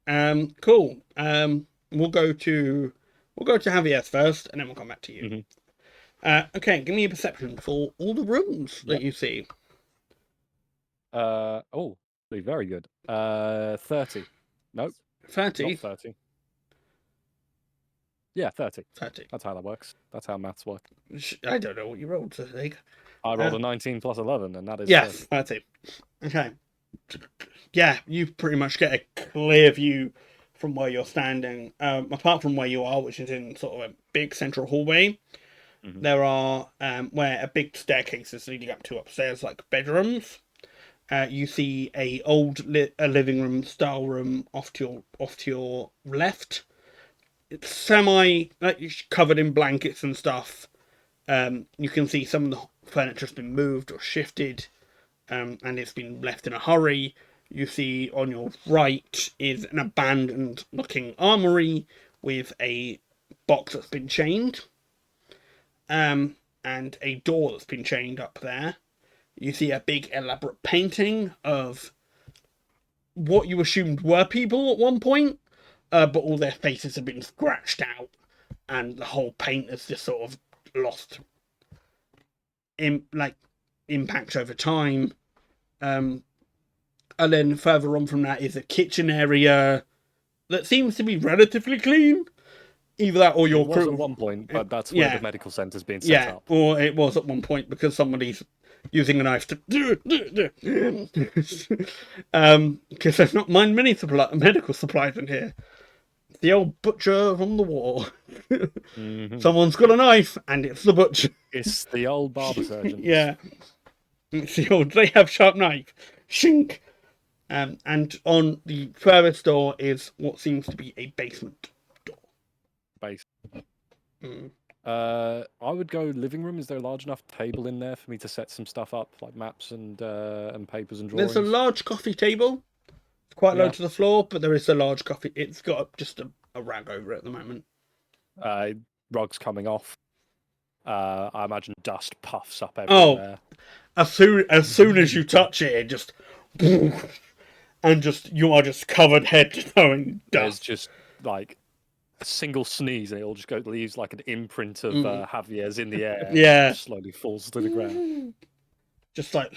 Cool. We'll go to Javiez first, and then we'll come back to you. Okay, give me a perception for all the rooms that you see. Oh, very good. 30. Nope, 30. not 30. Yeah, 30. 30. That's how that works. That's how maths work. I don't know what you rolled, so I rolled a 19 plus 11, and that is yes, 30. Okay. Yeah, you pretty much get a clear view from where you're standing. Apart from where you are, which is in sort of a big central hallway, there are where a big staircase is leading up to upstairs, like bedrooms. You see a living room style room off to your left. It's semi covered in blankets and stuff. You can see some of the furniture's been moved or shifted, and it's been left in a hurry. You see on your right is an abandoned looking armory with a box that's been chained, and a door that's been chained up there. You see a big elaborate painting of what you assumed were people at one point, but all their faces have been scratched out, and the whole paint has just sort of lost impact over time. And then further on from that is a kitchen area that seems to be relatively clean. Either that or your It was crew. at one point, but that's where the medical centre's being set up. Or it was at one point because somebody's using a knife to because there's not many medical supplies in here. The old butcher from the war. Someone's got a knife, and it's the butcher. It's the old barber surgeon. Yeah, it's the old. They have sharp knife. Shink. And on the furthest door is what seems to be a basement door. Base. I would go living room. Is there a large enough table in there for me to set some stuff up, like maps and papers and drawings? There's a large coffee table. It's quite low to the floor, but there is a large coffee. It's got just a rag over it at the moment. Rug's coming off. I imagine dust puffs up everywhere. As soon as you touch it, it just and you are just covered head to toe in dust. There's just like a single sneeze and it all just leaves like an imprint of Javiez in the air. Yeah, and slowly falls to the ground. Just like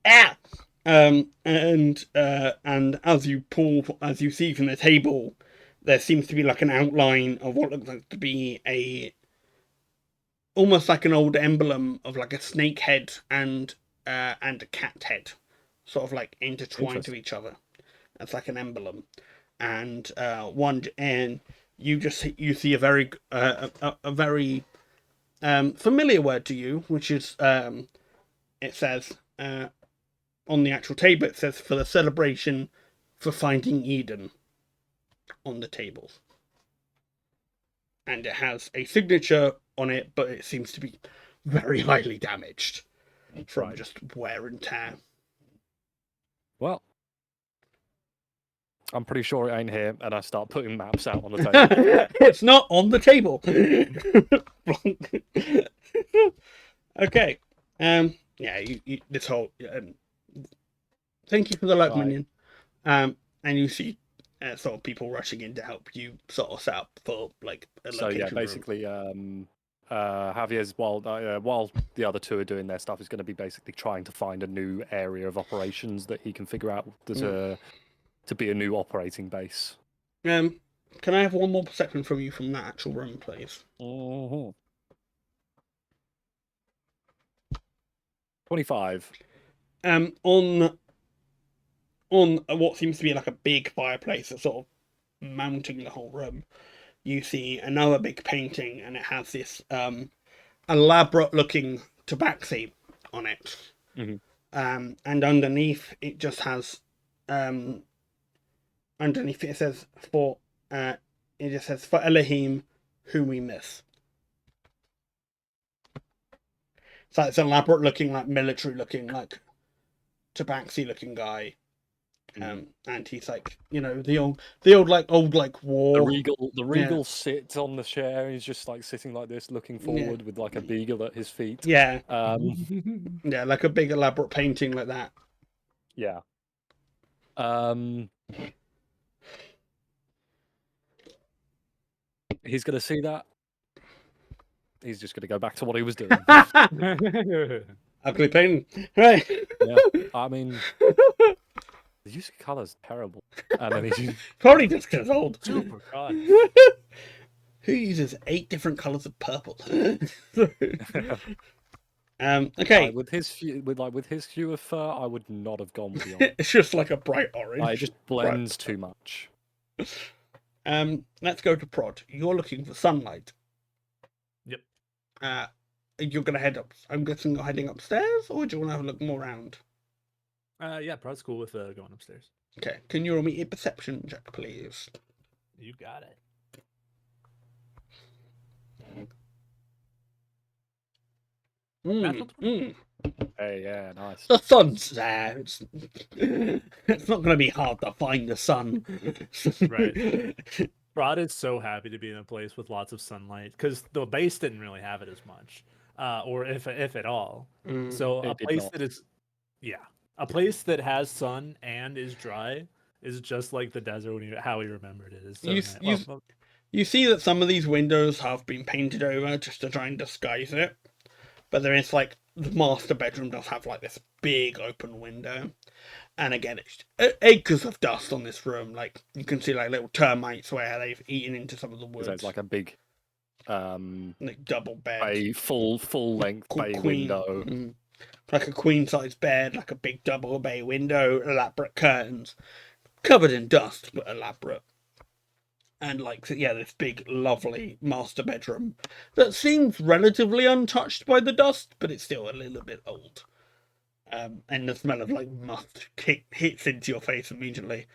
ah. And as you see from the table, there seems to be like an outline of what looks like to be almost like an old emblem of like a snake head and a cat head, sort of like intertwined to each other. That's like an emblem, and you see a very familiar word to you, which is it says on the actual table. It says for the celebration for finding Eden on the table, and it has a signature on it, but it seems to be very highly damaged from just wear and tear. Well, I'm pretty sure it ain't here, and I start putting maps out on the table. It's not on the table. Okay. Yeah. This whole. Thank you for the like, minion. And you see sort of people rushing in to help you sort of set up for like a So location yeah, room. basically, Javier's while the other two are doing their stuff is going to be basically trying to find a new area of operations that he can figure out to be a new operating base. Can I have one more perception from you from that actual room, please? 25. On what seems to be like a big fireplace that's sort of mounting the whole room, you see another big painting, and it has this elaborate looking tabaxi on it. Mhm. And underneath it just has underneath it says for it just says for Elohim whom we miss. So it's an elaborate looking, like military looking, like tabaxi looking guy. And he's like, you know, the old like war. The regal sits on the chair. He's just like sitting like this, looking forward with like a beagle at his feet. Yeah. Um, Yeah, like a big elaborate painting like that. yeah. He's gonna see that. He's just gonna go back to what he was doing. Ugly painting, right? Yeah. I mean, the use of colour's terrible. And then he's Probably just because it's old. Super God. Who uses 8 different colours of purple? Okay. with his hue of fur, I would not have gone with the orange. It's just like a bright orange. It just blends too much. Let's go to Prod. You're looking for sunlight. Yep. You're gonna head up. I'm guessing you're heading upstairs, or do you want to have a look more around? Yeah, Prod's cool with going upstairs. Okay. Can you roll me a perception check, please? You got it. Hey, yeah, nice. The sun's there. It's not going to be hard to find the sun. Right. Prod is so happy to be in a place with lots of sunlight because the base didn't really have it as much, or if at all. So a place that is, a place that has sun and is dry is just like the desert how we remembered it. Is so you see that some of these windows have been painted over just to try and disguise it, but there is like the master bedroom does have like this big open window, and again it's acres of dust on this room. Like you can see like little termites where they've eaten into some of the wood. So it's like a big, like double bed, a full length bay window, like a queen size bed, like a big double bay window, elaborate curtains, covered in dust but elaborate. And like, yeah, this big, lovely master bedroom that seems relatively untouched by the dust, but it's still a little bit old. And the smell of like must hits into your face immediately.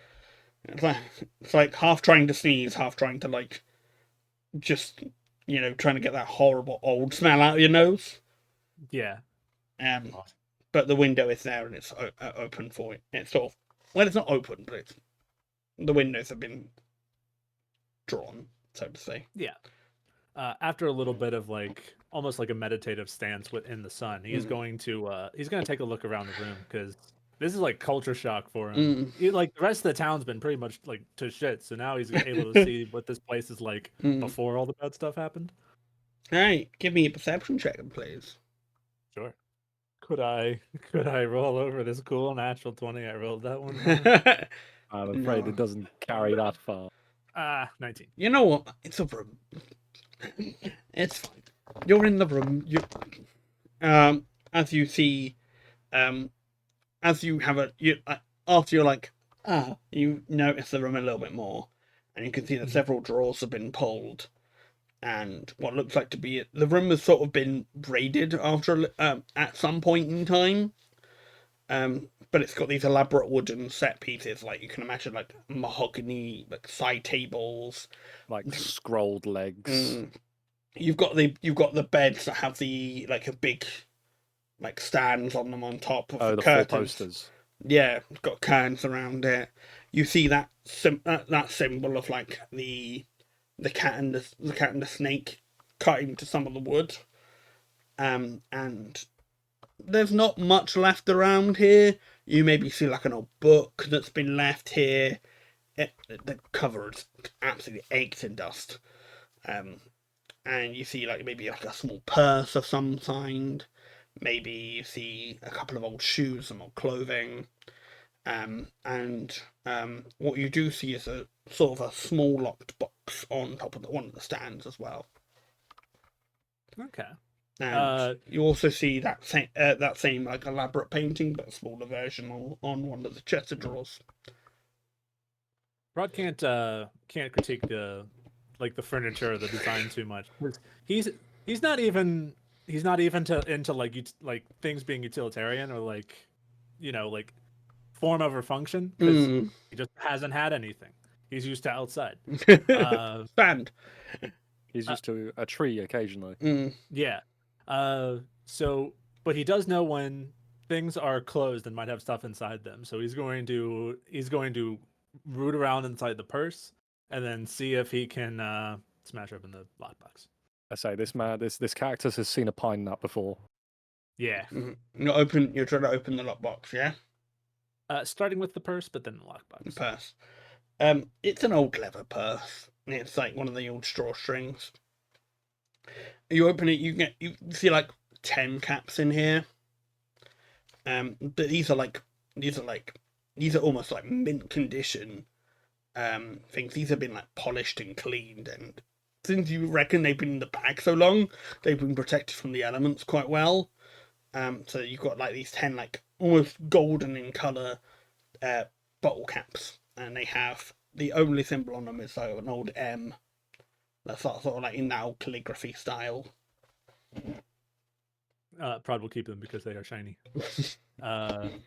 It's like half trying to sneeze, half trying to like just, you know, trying to get that horrible old smell out of your nose. Yeah. But the window is there and it's open for it. It's sort of, well, it's not open, but it's, the windows have been drawn, so to say. Yeah. After a little bit of like almost like a meditative stance within the sun, he's going to take a look around the room because this is like culture shock for him. Like the rest of the town's been pretty much like to shit, so now he's able to see what this place is like before all the bad stuff happened. All right, give me a perception check, please. Sure. Could I roll over this cool natural 20? I rolled that one. I'm afraid it doesn't carry that far. 19. You know what? It's a room. It's fine. You're in the room. You, as you see, as you have after you're like, you notice the room a little bit more, and you can see that several drawers have been pulled, and what looks like to be the room has sort of been raided after at some point in time. But it's got these elaborate wooden set pieces, like you can imagine, like mahogany, like side tables, like scrolled legs. You've got the beds that have the like a big, like stands on them on top of the curtains. 4 posters. Yeah, it's got curtains around it. You see that that symbol of like the cat and the snake cut into some of the wood, and there's not much left around here. You maybe see like an old book that's been left here. the cover is absolutely ached in dust. And you see like maybe like a small purse of some kind. Maybe you see a couple of old shoes, some old clothing. And what you do see is a sort of a small locked box on top of one of the stands as well. Okay. And you also see that same like elaborate painting, but a smaller version on one of the chest of drawers. Rod can't critique the furniture or the design too much. He's not even into like things being utilitarian or like like form over function, because he just hasn't had anything. He's used to outside. Sand. He's used to a tree occasionally. Yeah. So, but he does know when things are closed and might have stuff inside them. So he's going to root around inside the purse and then see if he can smash open the lockbox. I say this character has seen a pine nut before. Yeah. You're trying to open the lockbox, yeah? Starting with the purse, but then the lockbox. The purse. It's an old leather purse. It's like one of the old straw strings. You open it, you see like 10 caps in here. But these are almost like mint condition things. These have been like polished and cleaned, and since you reckon they've been in the bag so long, they've been protected from the elements quite well. So you've got like these 10 like almost golden in colour bottle caps, and they have the only symbol on them is like an old M. That's sort of like in that old calligraphy style. Prod will keep them because they are shiny. And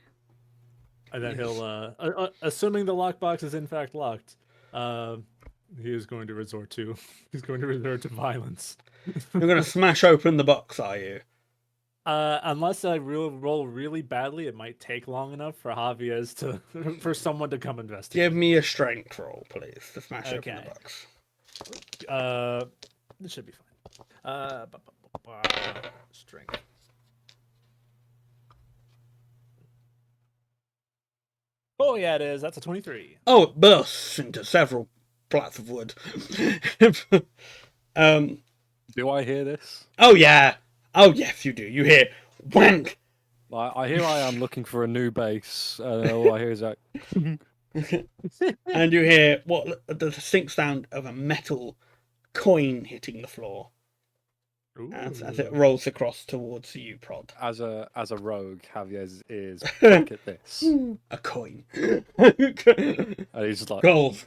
then he'll, assuming the lockbox is in fact locked, he is going to resort to violence. You're going to smash open the box, are you? Unless I roll really badly, it might take long enough for Javiez for someone to come investigate. Give me a strength roll, please, to smash open the box. This should be fine. Strength. Oh yeah, it is. That's a 23. Oh, it bursts into several plats of wood. Do I hear this? Oh yeah. Oh yes, you do. You hear wank. I hear I am looking for a new base. All I hear is that. And you hear what the distinct sound of a metal coin hitting the floor as it rolls across towards you, Prod. As a rogue, Javiez is quick at this. A coin. And he's just like Gold.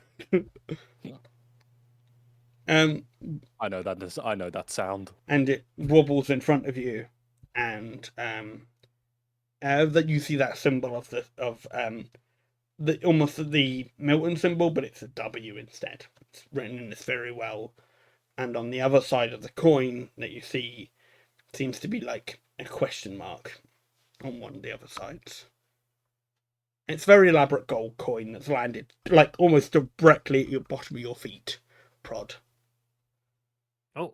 I know that sound. And it wobbles in front of you, and that you see that symbol of the almost the Milton symbol, but it's a W instead. It's written in this very well. And on the other side of the coin that you see seems to be like a question mark on one of the other sides. It's a very elaborate gold coin that's landed like almost directly at your bottom of your feet, Prod. Oh.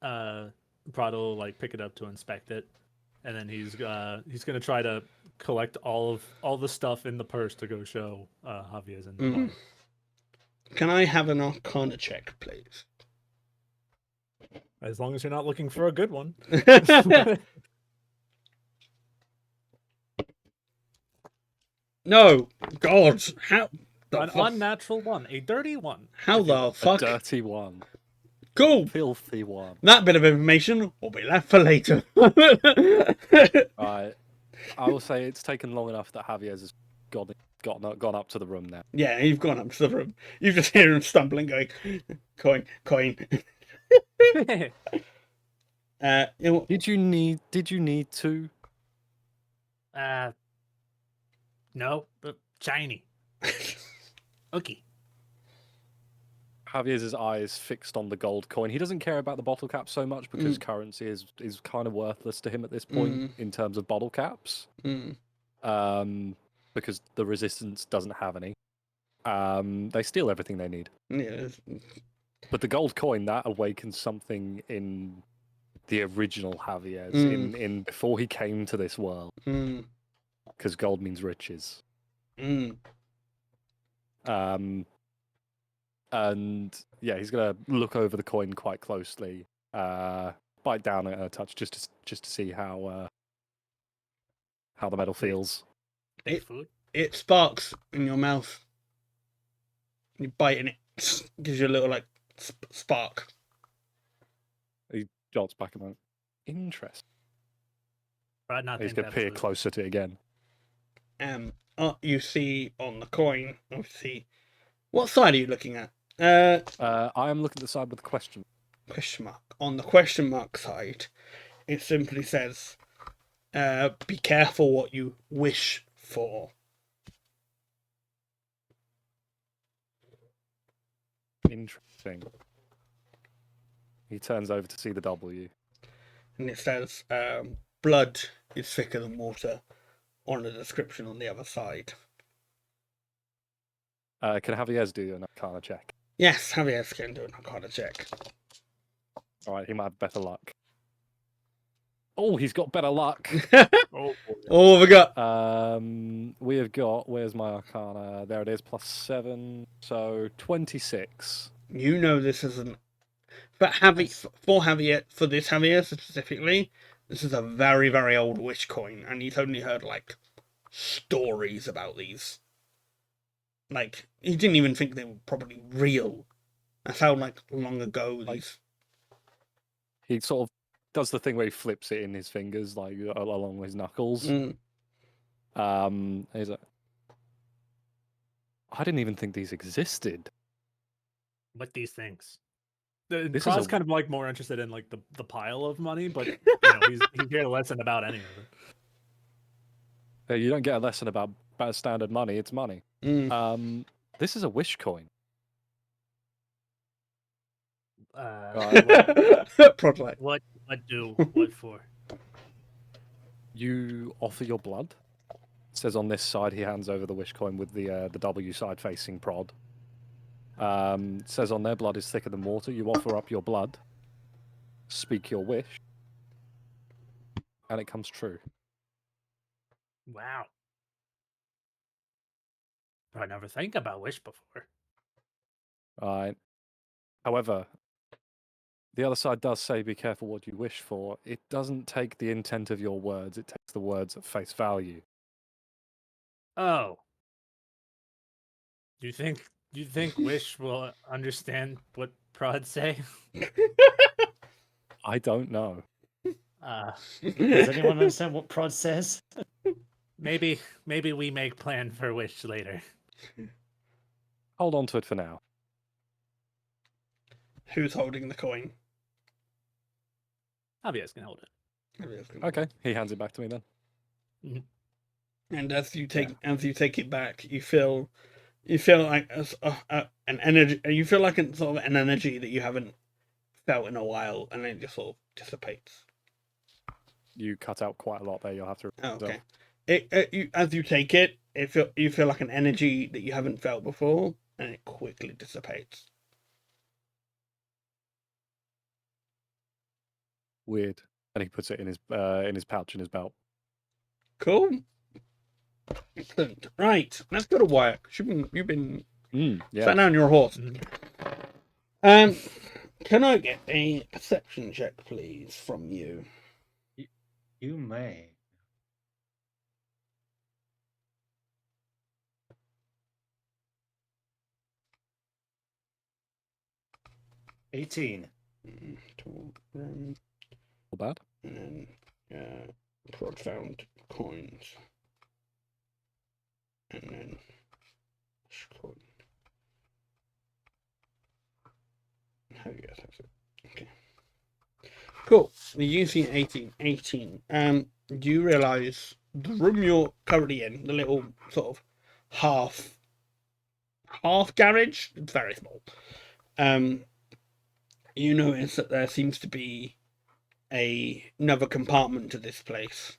Prod will like pick it up to inspect it, and then he's gonna try to collect all the stuff in the purse to go show Javiez in the bar. Can I have an Arcana check, please? As long as you're not looking for a good one. No, God, how? An unnatural one, a dirty one. How the fuck? A dirty one. Cool. Filthy one. That bit of information will be left for later. Right. I will say it's taken long enough that Javiez has gone up to the room now. Yeah, you've gone up to the room. You just hear him stumbling, going, coin. Did you need to? No, but shiny. Okay. Javiez's eyes fixed on the gold coin. He doesn't care about the bottle cap so much because currency is kind of worthless to him at this point in terms of bottle caps. Because the resistance doesn't have any. They steal everything they need. Yeah. But the gold coin, that awakens something in the original Javiez, in before he came to this world. Because gold means riches. And yeah, he's gonna look over the coin quite closely, bite down at a touch just to see how the metal feels. It- Food. It sparks in your mouth. You bite and it gives you a little like spark. He jots back a moment. Interesting. But not He's think gonna that's peer food. closer to it again. You see on the coin, obviously. What side are you looking at? I am looking at the side with a question. Question mark. On the question mark side, it simply says, "Be careful what you wish for." Interesting. He turns over to see the W. And it says, "Blood is thicker than water." On the description on the other side. Can Javiez do an Arcana check? Yes, Javiez can do an Arcana check. All right, he might have better luck. Oh, he's got better luck. Oh, Oh, we got. We have got. Where's my Arcana? There it is. +7, so 26. You know this isn't. But Javier, for this Javier specifically, this is a very, very old wish coin, and he's only heard like stories about these. Like he didn't even think they were probably real. That's how like long ago these. He sort of does the thing where he flips it in his fingers, like along his knuckles. Mm. He's like, I didn't even think these existed. What these things? The This is Pra's a- kind of like more interested in like the pile of money, but he's here to listen about any of it. You don't get a lesson about standard money. It's money. Mm. This is a wish coin. Prod like. What do? What for? You offer your blood. It says on this side, he hands over the wish coin with the W side facing Prod. It says on there, blood is thicker than water. You offer up your blood, speak your wish, and it comes true. Wow. I never think about wish before. Right. However, the other side does say be careful what you wish for. It doesn't take the intent of your words. It takes the words at face value. Oh. Do you think wish will understand what Prod say? I don't know. Does anyone understand what Prod says? Maybe we make plan for wish later. Hold on to it for now. Who's holding the coin? Javiez can hold it. Okay, he hands it back to me then. And as you take it back, you feel like an energy. You feel like an sort of an energy that you haven't felt in a while, and then it just sort of dissipates. You cut out quite a lot there. You'll have to. Oh, okay. As you take it, you feel like an energy that you haven't felt before, and it quickly dissipates. Weird. And he puts it in his pouch in his belt. Cool. Excellent. Right, let's go to Wyatt. You've been Yeah. sat down your horse. Can I get a perception check, please, from you? You may. $18. Not bad. And then Prod found coins. And then coin. Oh yes, that's it. Okay. Cool. We're using 18. Do you realise the room you're currently in, the little sort of half garage, it's very small. You notice that there seems to be another compartment to this place.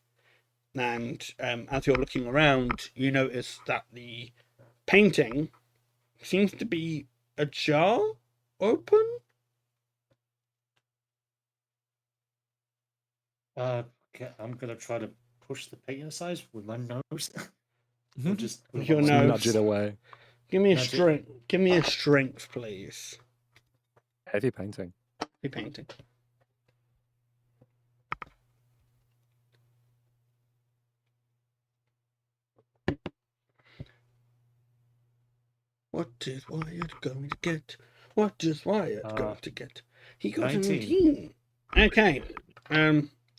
And as you're looking around, you notice that the painting seems to be ajar, open. Okay, I'm gonna try to push the painting aside with my nose. Or just with Your my nose. Nudge it away. Give me a Magic. strength. Give me a strength, please. Heavy painting. Be painting. What is Wyatt going to get? What is Wyatt going to get? He got 19. a 19. Okay.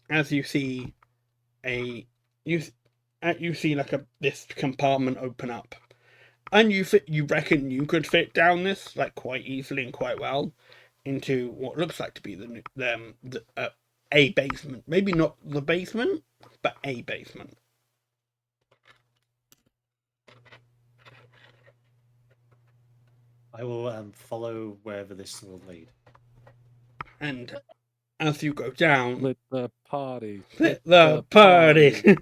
As you see you see like this compartment open up, and you reckon you could fit down this like quite easily and quite well into what looks like to be a basement. Maybe not the basement, but a basement. I will follow wherever this will lead. And as you go down, Lit the party. lit the party.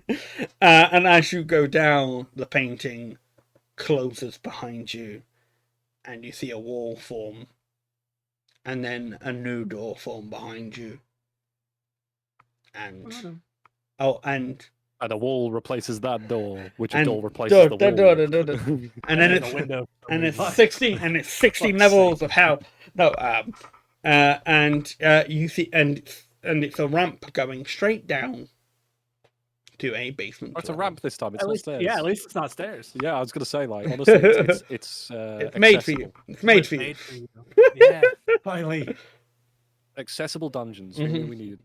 And as you go down, the painting closes behind you, and you see a wall form, and then a new door form behind you. And and And a wall replaces that door, which a And door replaces the wall. and then the it's window. it's 16 levels of hell. No, and you see, and it's a ramp going straight down to a basement. Oh, it's a level. ramp this time. It's At not least, stairs. yeah, at least it's not stairs. Yeah, I was gonna say, like, honestly, it's It's made for you. accessible. It's made for you. Yeah. Finally. Accessible dungeons. We knew we needed.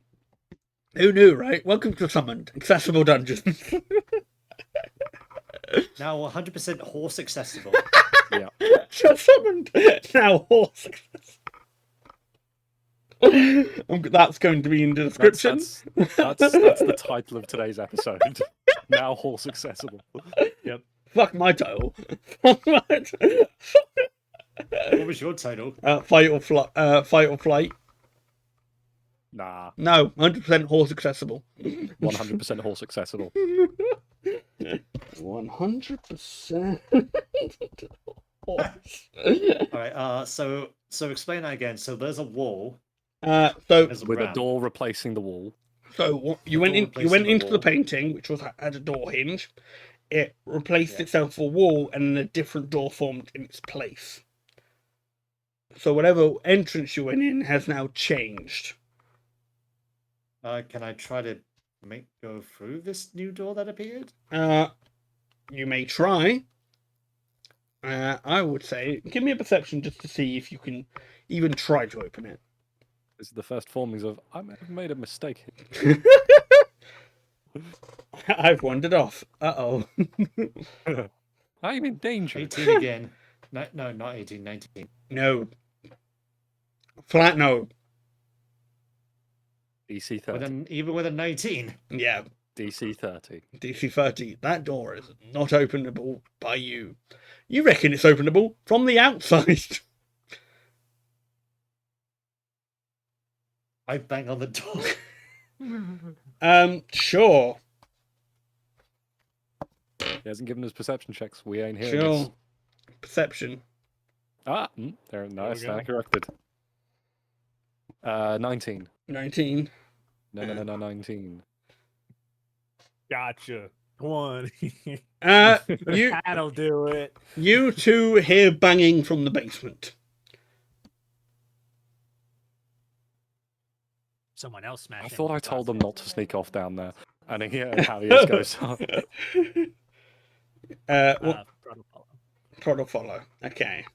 Who knew, right? Welcome to Summoned, accessible dungeons. Now 100% horse accessible. Yeah. Just Summoned. Now horse. That's going to be in the description. That's the title of today's episode. Now horse accessible. Fuck my title. What was your title? Fight or flight. Nah, No, 100% horse accessible. 100% horse accessible. 100% horse. All right. So explain that again. So there's a wall. So There's a With a ramp. door replacing the wall. you went door you went replacing the into the wall. painting, which had a door hinge. It replaced Yeah. itself with a wall, and a different door formed in its place. So whatever entrance you went in has now changed. Can I try to go through this new door that appeared? You may try. I would say, give me a perception just to see if you can even try to open it. This is the first formings of I may have made a mistake. I've wandered off. Uh-oh. I'm in danger. 18 again. No, not 18. 19. No. Flat no. DC 30. Even with a 19. Yeah. DC 30. DC 30. That door is not openable by you. You reckon it's openable from the outside. I bang on the door. Sure. He hasn't given us perception checks. We ain't hearing Sure. this. Perception. There. No, we stand go. corrected. 19. 19. No, 19. Gotcha. 20. You That'll do it. you two hear banging from the basement. Someone else smashed. I thought I told them not to sneak off down there. And then Javiez goes up. What Protocol. protocol follow? Okay.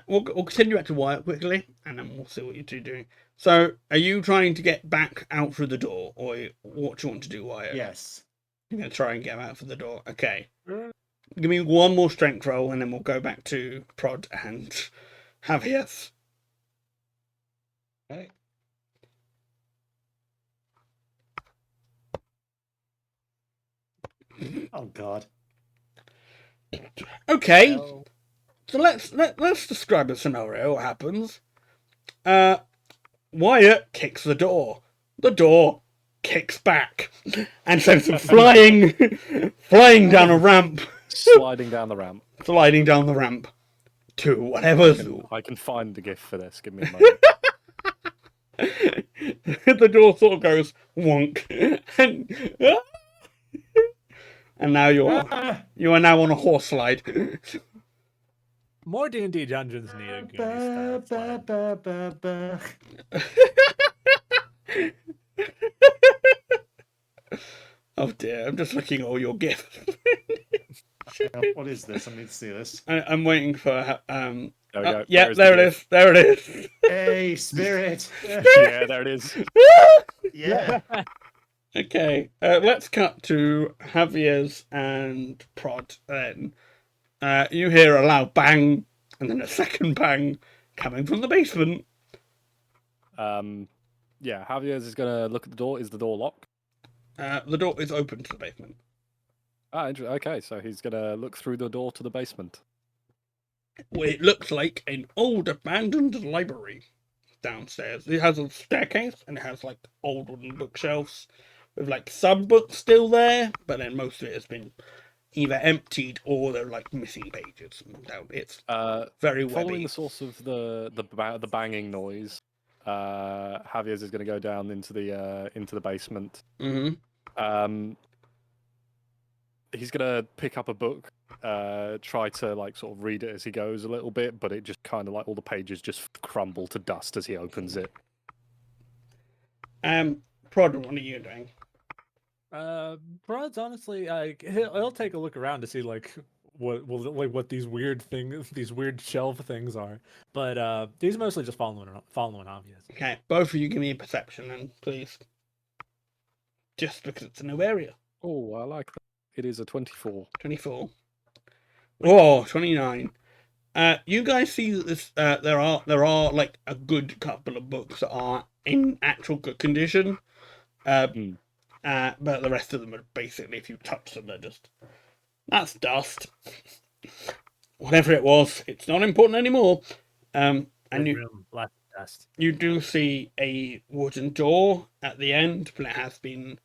We'll continue back to Wyatt quickly, and then we'll see what you two doing. So, are you trying to get back out through the door, or what do you want to do, Wyatt? Yes. You're going to try and get out through the door. Okay. Give me one more strength roll, and then we'll go back to Prod and Javiez. Okay. Oh God. Okay. Well, So let's describe a scenario. What happens? Wyatt kicks the door. The door kicks back, and sends him flying down a ramp, Sliding down the ramp. sliding down the ramp to whatever. I can find the gift for this. Give me a moment. The door sort of goes wonk, and and now you are now on a horse slide. More D&D dungeons need a Goonies style slide. Oh dear, I'm just looking at all your gifts. What is this? I need to see this. I'm waiting for There we go. yeah, There's there the it is. There it is. Hey, spirit. Yeah, there it is. Yeah. Okay, let's cut to Javiez and Prod. Then you hear a loud bang, and then a second bang coming from the basement. Yeah, Javier is gonna look at the door. Is the door locked? The door is open to the basement. Okay, so he's gonna look through the door to the basement. Well, it looks like an old abandoned library downstairs. It has a staircase and it has like old wooden bookshelves with like some books still there, but then most of it has been either emptied or they're like missing pages. It's very Following webby. the source of the banging noise, Javier is going to go down into the basement. Mm-hmm. He's going to pick up a book, try to like sort of read it as he goes a little bit, but it just kind of like all the pages just crumble to dust as he opens it. Prod, what are you doing? Brod's honestly, he'll take a look around to see like what these weird shelf things are. But he's mostly just following obvious. Okay, both of you give me a perception then, please. Just because it's a new area. Oh, I like that. It is a 24. 24. Oh, 29. You guys see that this there are like a good couple of books that are in actual good condition. But the rest of them are basically, if you touch them, they're just that's dust. Whatever it was, it's not important anymore. And Black dust. you do see a wooden door at the end, but it has been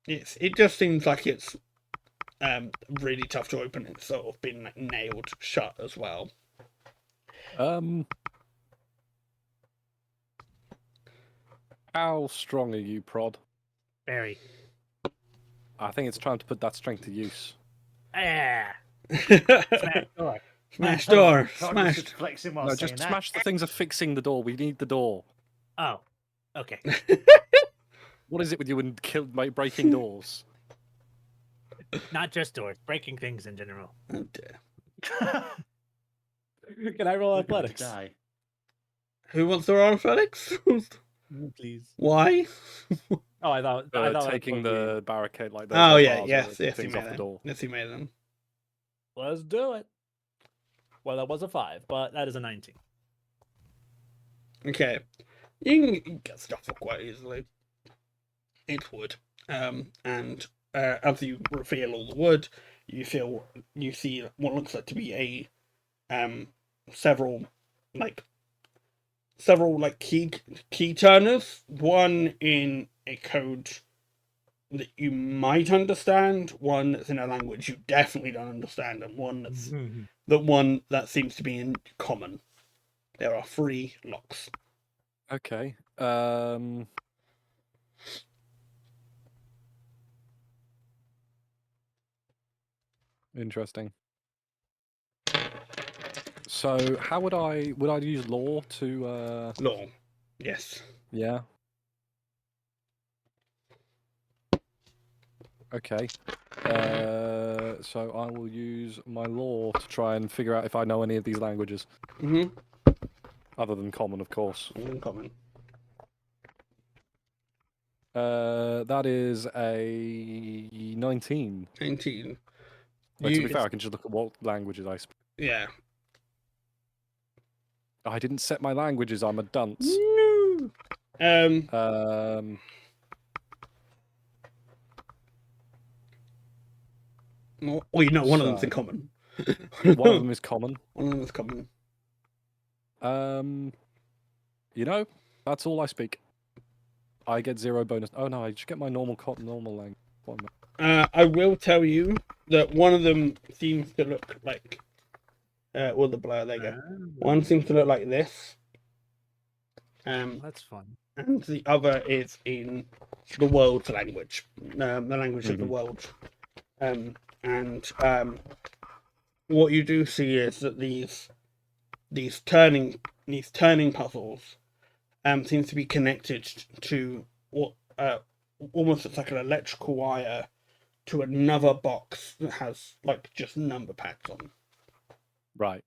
it just seems like it's really tough to open. It's sort of been like nailed shut as well. How strong are you, Prod? Very. I think it's time to put that strength to use. Ah. Smash door. Smash door. Prod was Smash. just flexing while No, saying just that. smash the things of fixing the door. We need the door. Oh. Okay. What is it with you and breaking doors? Not just doors, breaking things in general. Oh dear. Can I roll We're going to athletics? die. Who wants to roll athletics? Please. Why? Oh, I thought that's Taking the barricade like Oh those yeah, bars or yes, the yes, you things made off the them. door. Yes, you made them. Let's do it. Well, that was a 5, but that is a 19. Okay, you can get stuff up quite easily. It would, and as you feel all the wood, you see what looks like to be a several key turners. One in a code that you might understand, one that's in a language you definitely don't understand, and one that's one that seems to be in common. There are 3 locks. Okay. Interesting. So, how would I use law to? Law, yes. Yeah. Okay. So I will use my law to try and figure out if I know any of these languages. Mm-hmm. Other than common, of course. In common. That is a 19. 19. But to be fair, I can just look at what languages I speak. Yeah. I didn't set my languages. I'm a dunce. No. Well, you know, one of them's in common. One of them is common. One of them is common. You know, that's all I speak. I get 0 bonus. Oh no, I just get my normal language. I will tell you that one of them seems to look like well, the blur, there you go. One seems to look like this. That's fun. And the other is in the world's language, the language of the Mhm. world. And what you do see is that these turning puzzles seems to be connected to what almost looks like an electrical wire to another box that has like just number pads on. Right.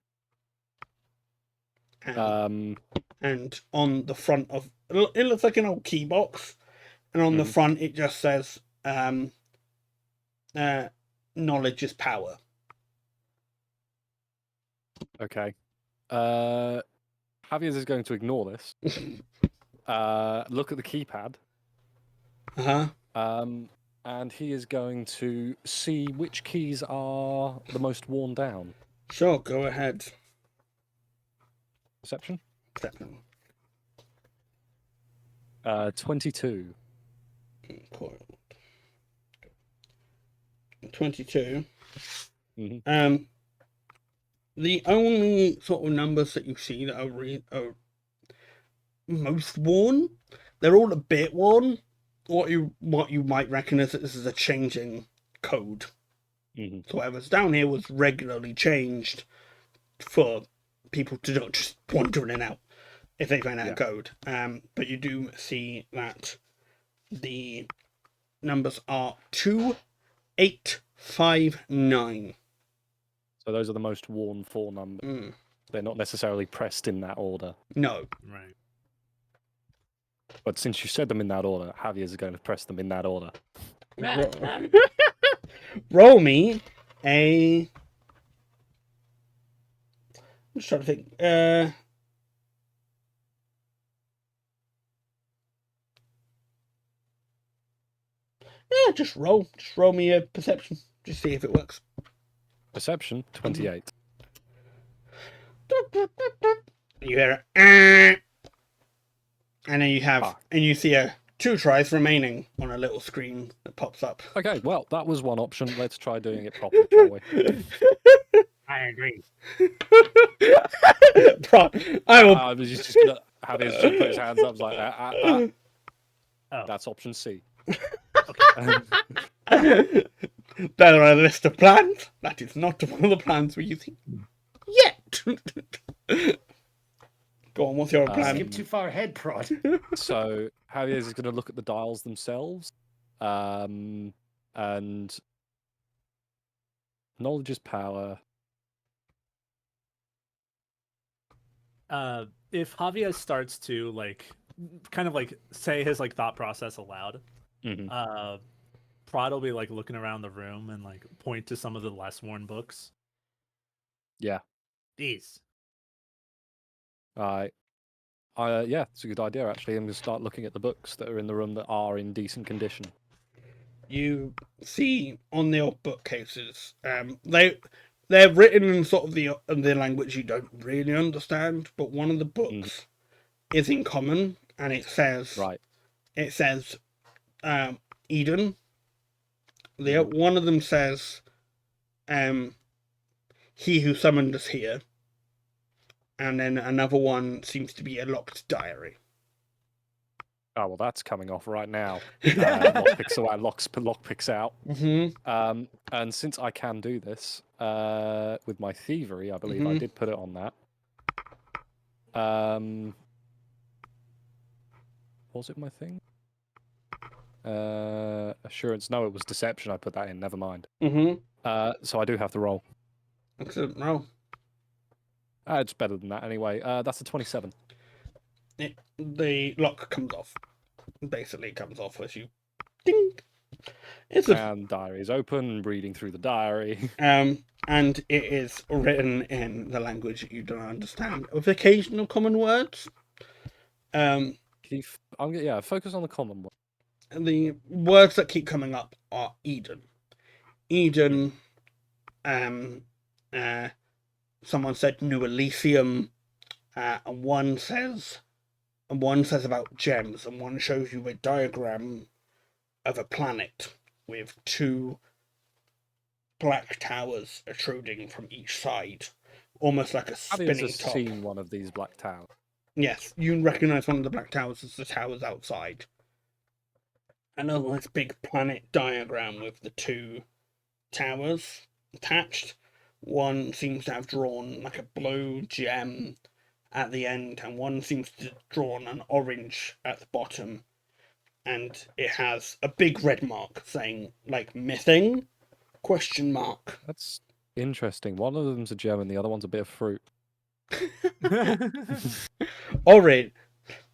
And, and on the front of it looks like an old key box, and on the front it just says knowledge is power. Okay. Javiez is going to ignore this. Look at the keypad. And he is going to see which keys are the most worn down. Sure, go ahead. Perception? Perception. 22. 22. Mm-hmm. The only sort of numbers that you see that are most worn, they're all a bit worn. What you might reckon is that this is a changing code. Mm-hmm. So whatever's down here was regularly changed for people to not just wander in and out if they ran out of code. But you do see that the numbers are 2, 8, 5, 9. So those are the most worn 4 numbers. They're not necessarily pressed in that order. No. Right. But since you said them in that order, Javier is going to press them in that order. Roll me a... I'm just trying to think. Yeah, just roll me a perception. Just see if it works. Perception, 28. You hear it. And then you have, and you see 2 tries remaining on a little screen that pops up. Okay, well, that was one option. Let's try doing it properly, shall we? I agree. I will. I was just gonna have his put his hands up like that. Oh. That's option C. There are a list of plans. That is not one of the plans we're using yet. Go on, what's your plan? Skip too far ahead, Prod. So Javier is going to look at the dials themselves, and knowledge is power. If Javier starts to kind of say his thought process aloud, Prod will be looking around the room and point to some of the less worn books. Yeah. These. Yeah, it's a good idea actually. I'm going to start looking at the books that are in the room that are in decent condition. You see on the bookcases, they're written in sort of the language you don't really understand, but one of the books is in common, and it says Eden. One of them says, he who summoned us here. And then another one seems to be a locked diary. Oh, well, that's coming off right now. Lockpicks out. Mm-hmm. And since I can do this with my thievery, I believe I did put it on that. Was it my thing? Assurance. No, it was deception. I put that in. Never mind. So I do have to roll. Excellent roll. It's better than that anyway. That's a 27. The lock comes off. Basically, it comes off as you ding. And diary is open, reading through the diary. And it is written in the language that you don't understand, with occasional common words. Focus on the common one. The words that keep coming up are Eden. Eden, someone said New Elysium, and one says about gems, and one shows you a diagram of a planet with 2 black towers protruding from each side, almost like a spinning top. Seen one of these black towers. Yes, you recognise one of the black towers as the towers outside. another nice big planet diagram with the two towers attached. One seems to have drawn like a blue gem at the end, and one seems to have drawn an orange at the bottom. And it has a big red mark saying like missing ? That's interesting. One of them's a gem and the other one's a bit of fruit. Orange.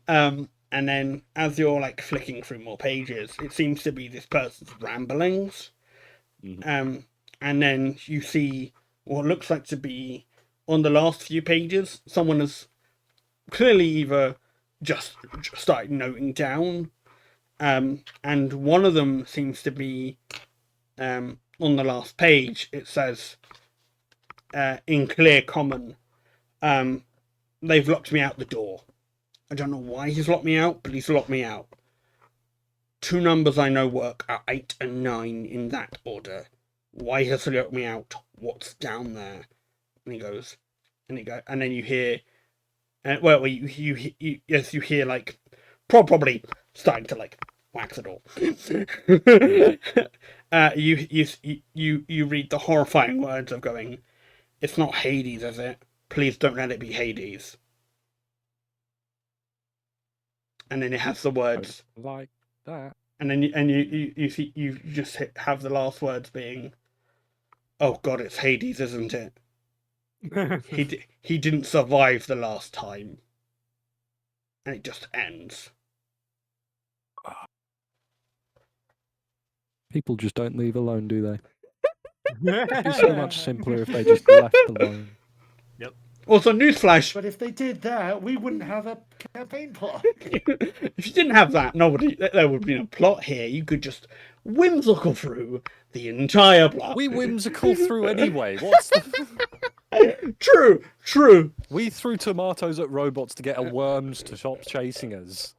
And then as you're like flicking through more pages, it seems to be this person's ramblings. Mhm. And then you see what looks like to be on the last few pages, someone has clearly either just started noting down, and one of them seems to be on the last page. It says in clear common, they've locked me out the door. I don't know why he's locked me out, but he's locked me out. Two numbers I know work are 8 and 9 in that order. Why has he locked me out? What's down there? And he goes, and then you hear, you hear like probably starting to like wax it all. You read the horrifying words of going, "It's not Hades, is it? Please don't let it be Hades." And then it has the words Like that. and then you just have the last words being, "Oh God, it's Hades, isn't it? He didn't survive the last time," and it just ends. People just don't leave alone, do they? It'd be so much simpler if they just left alone. Also, newsflash: But if they did that, we wouldn't have a campaign plot. if you didn't have that, there would be no plot here. You could just whimsical through the entire plot. We whimsical through anyway. What's the... True. We threw tomatoes at robots to get a worms to stop chasing us.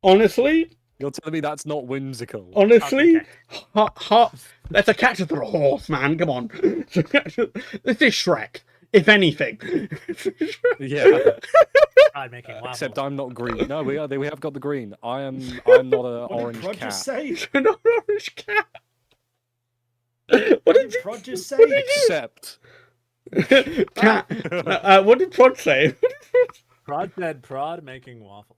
Honestly, You're telling me that's not whimsical? Honestly, that's a catch of the horse, man. Come on, this is Shrek, if anything. Yeah. I'm making waffles. Except I'm not green. No, we have got the green. I'm not an What orange did Prod cat. just say? You're not an orange cat. What did Prod just say? Except cat? What did Prod say? Prod said Prod making waffles.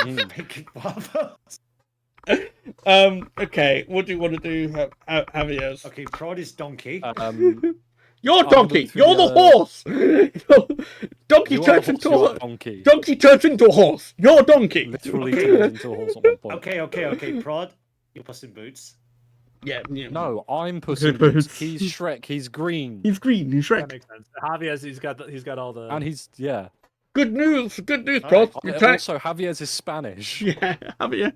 Making waffles. Okay, what do you want to do, Javiez? Okay, Prod is donkey. You're I'm donkey. through You're the the- horse. Donkey you are turns a horse, into you're a a donkey. donkey turns into a horse. You're donkey. Literally turns into a horse at one point. Okay, Prod, you're Puss in Boots. Yeah. No, I'm Puss in Boots. Boots. He's Shrek. He's green. He's green. He's That Shrek. makes sense. Javiez, he's got all the. And he's yeah. Good news, Alright. Prod. You take- Also, Javiez is Spanish. Yeah, Javier.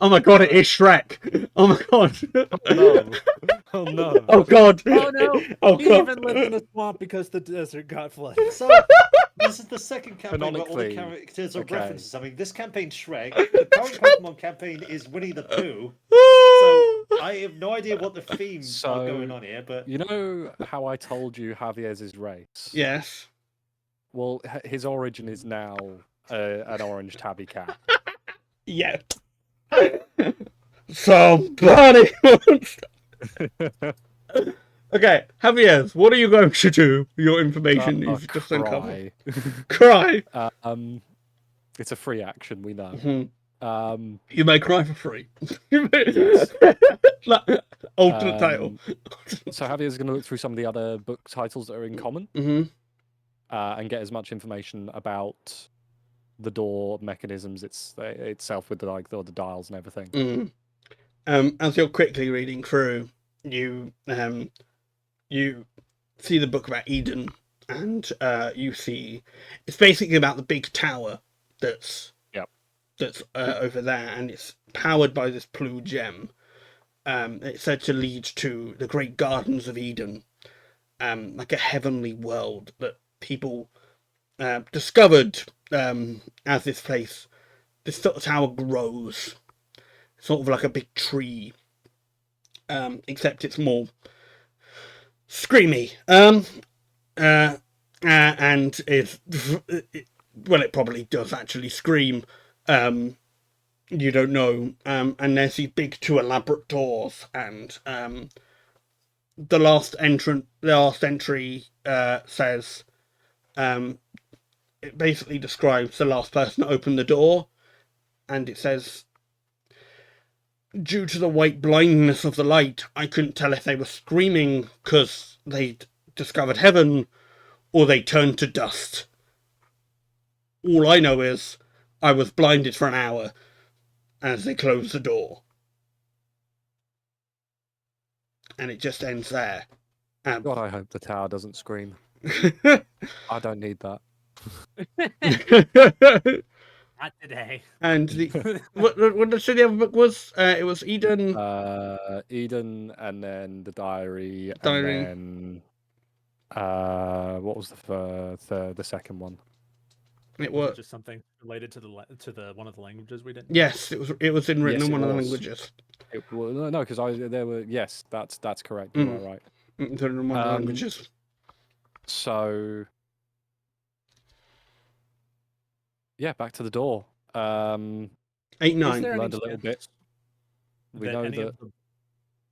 Oh my God, it is Shrek. Oh my God. No. Oh no. Oh God. Oh no! Oh He God. even lived in a swamp because the desert got flooded. So this is the second campaign where all the Canonically, characters are okay. references. I mean, this campaign Shrek. The current Pokemon campaign is Winnie the Pooh. So I have no idea what the themes are going on here, but You know how I told you Javiez's race? Yes. Well, his origin is now an orange tabby cat. Yeah. Somebody wants. Okay, Javier, what are you going to do? Your information you've just uncovered. Cry. Cry. It's a free action, we know. Mhm. You may cry for free. Alternate title. So Javier's going to look through some of the other book titles that are in common and get as much information about the door mechanisms itself with the dials and everything. As you're quickly reading through, you see the book about Eden, and you see it's basically about the big tower that's over there, and it's powered by this blue gem. It's said to lead to the great gardens of Eden, like a heavenly world that people discovered as this sort of tower grows, sort of like a big tree, except it's more screamy, and is well, it probably does actually scream. You don't know. And there's these big two elaborate doors, and the last entry says, it basically describes the last person to open the door, and it says, due to the white blindness of the light, I couldn't tell if they were screaming because they'd discovered heaven, or they turned to dust. All I know is I was blinded for an hour as they closed the door. And it just ends there. God, I hope the tower doesn't scream. I don't need that. Not today. And what did I say the other book was? It was Eden. Eden, and then the diary, Diary. and then what was the second one? It Was was it just something related to the one of the languages we did? yes. It was written Yes, in it one of the was. languages. No, because there were yes, that's correct. You are right. It was written in one of the languages. So yeah, back to the door. 8-9. Is there any Learned a little bit. We know any that. of the...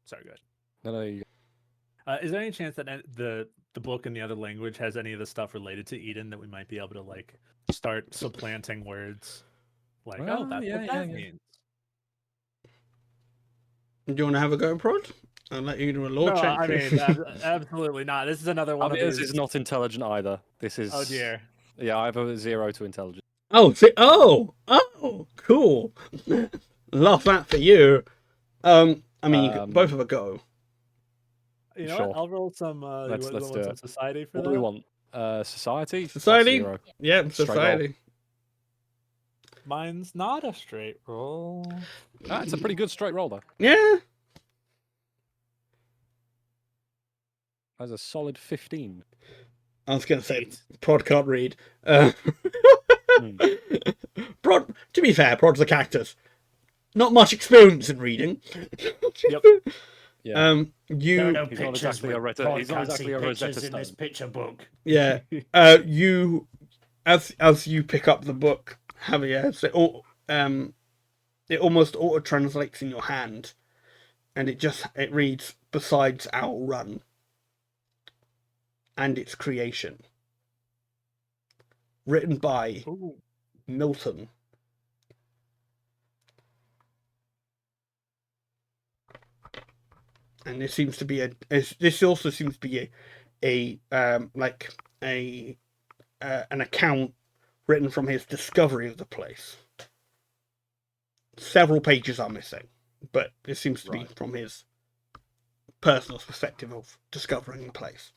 Sorry, go ahead. No, you... Is there any chance that the book in the other language has any of the stuff related to Eden that we might be able to like start supplanting words? Like, oh, that's what that means. Do you want to have a go, Prod? I'll let you do a law No, check. I mean, absolutely not. This is another one of Javiez these. is not intelligent either. This is. Oh dear. Yeah, I have a 0 to intelligence. Oh, cool. Love that for you. I mean, you could both have a go. You know Sure. what? I'll roll some. Let's do some it. society for What that. do we want? Society. Society? +0. Yeah, Straight society. Mine's not a straight roll. It's a pretty good straight roll though. Yeah. That's a solid 15. I was going to say, Prod can't read. Prod, to be fair, Prod's a cactus. Not much experience in reading. Yep. Yeah. You. No He's not pictures exactly a with Rosetta- he's not podcasting exactly a Rosetta pictures in this Stone. picture book. Yeah. You, as you pick up the book, Javiez, it almost auto translates in your hand, and it reads "Besides Owl Run," and its creation, written by Milton. And this seems to be this also seems to be an account written from his discovery of the place. Several pages are missing, but it seems to be from his personal perspective of discovering the place.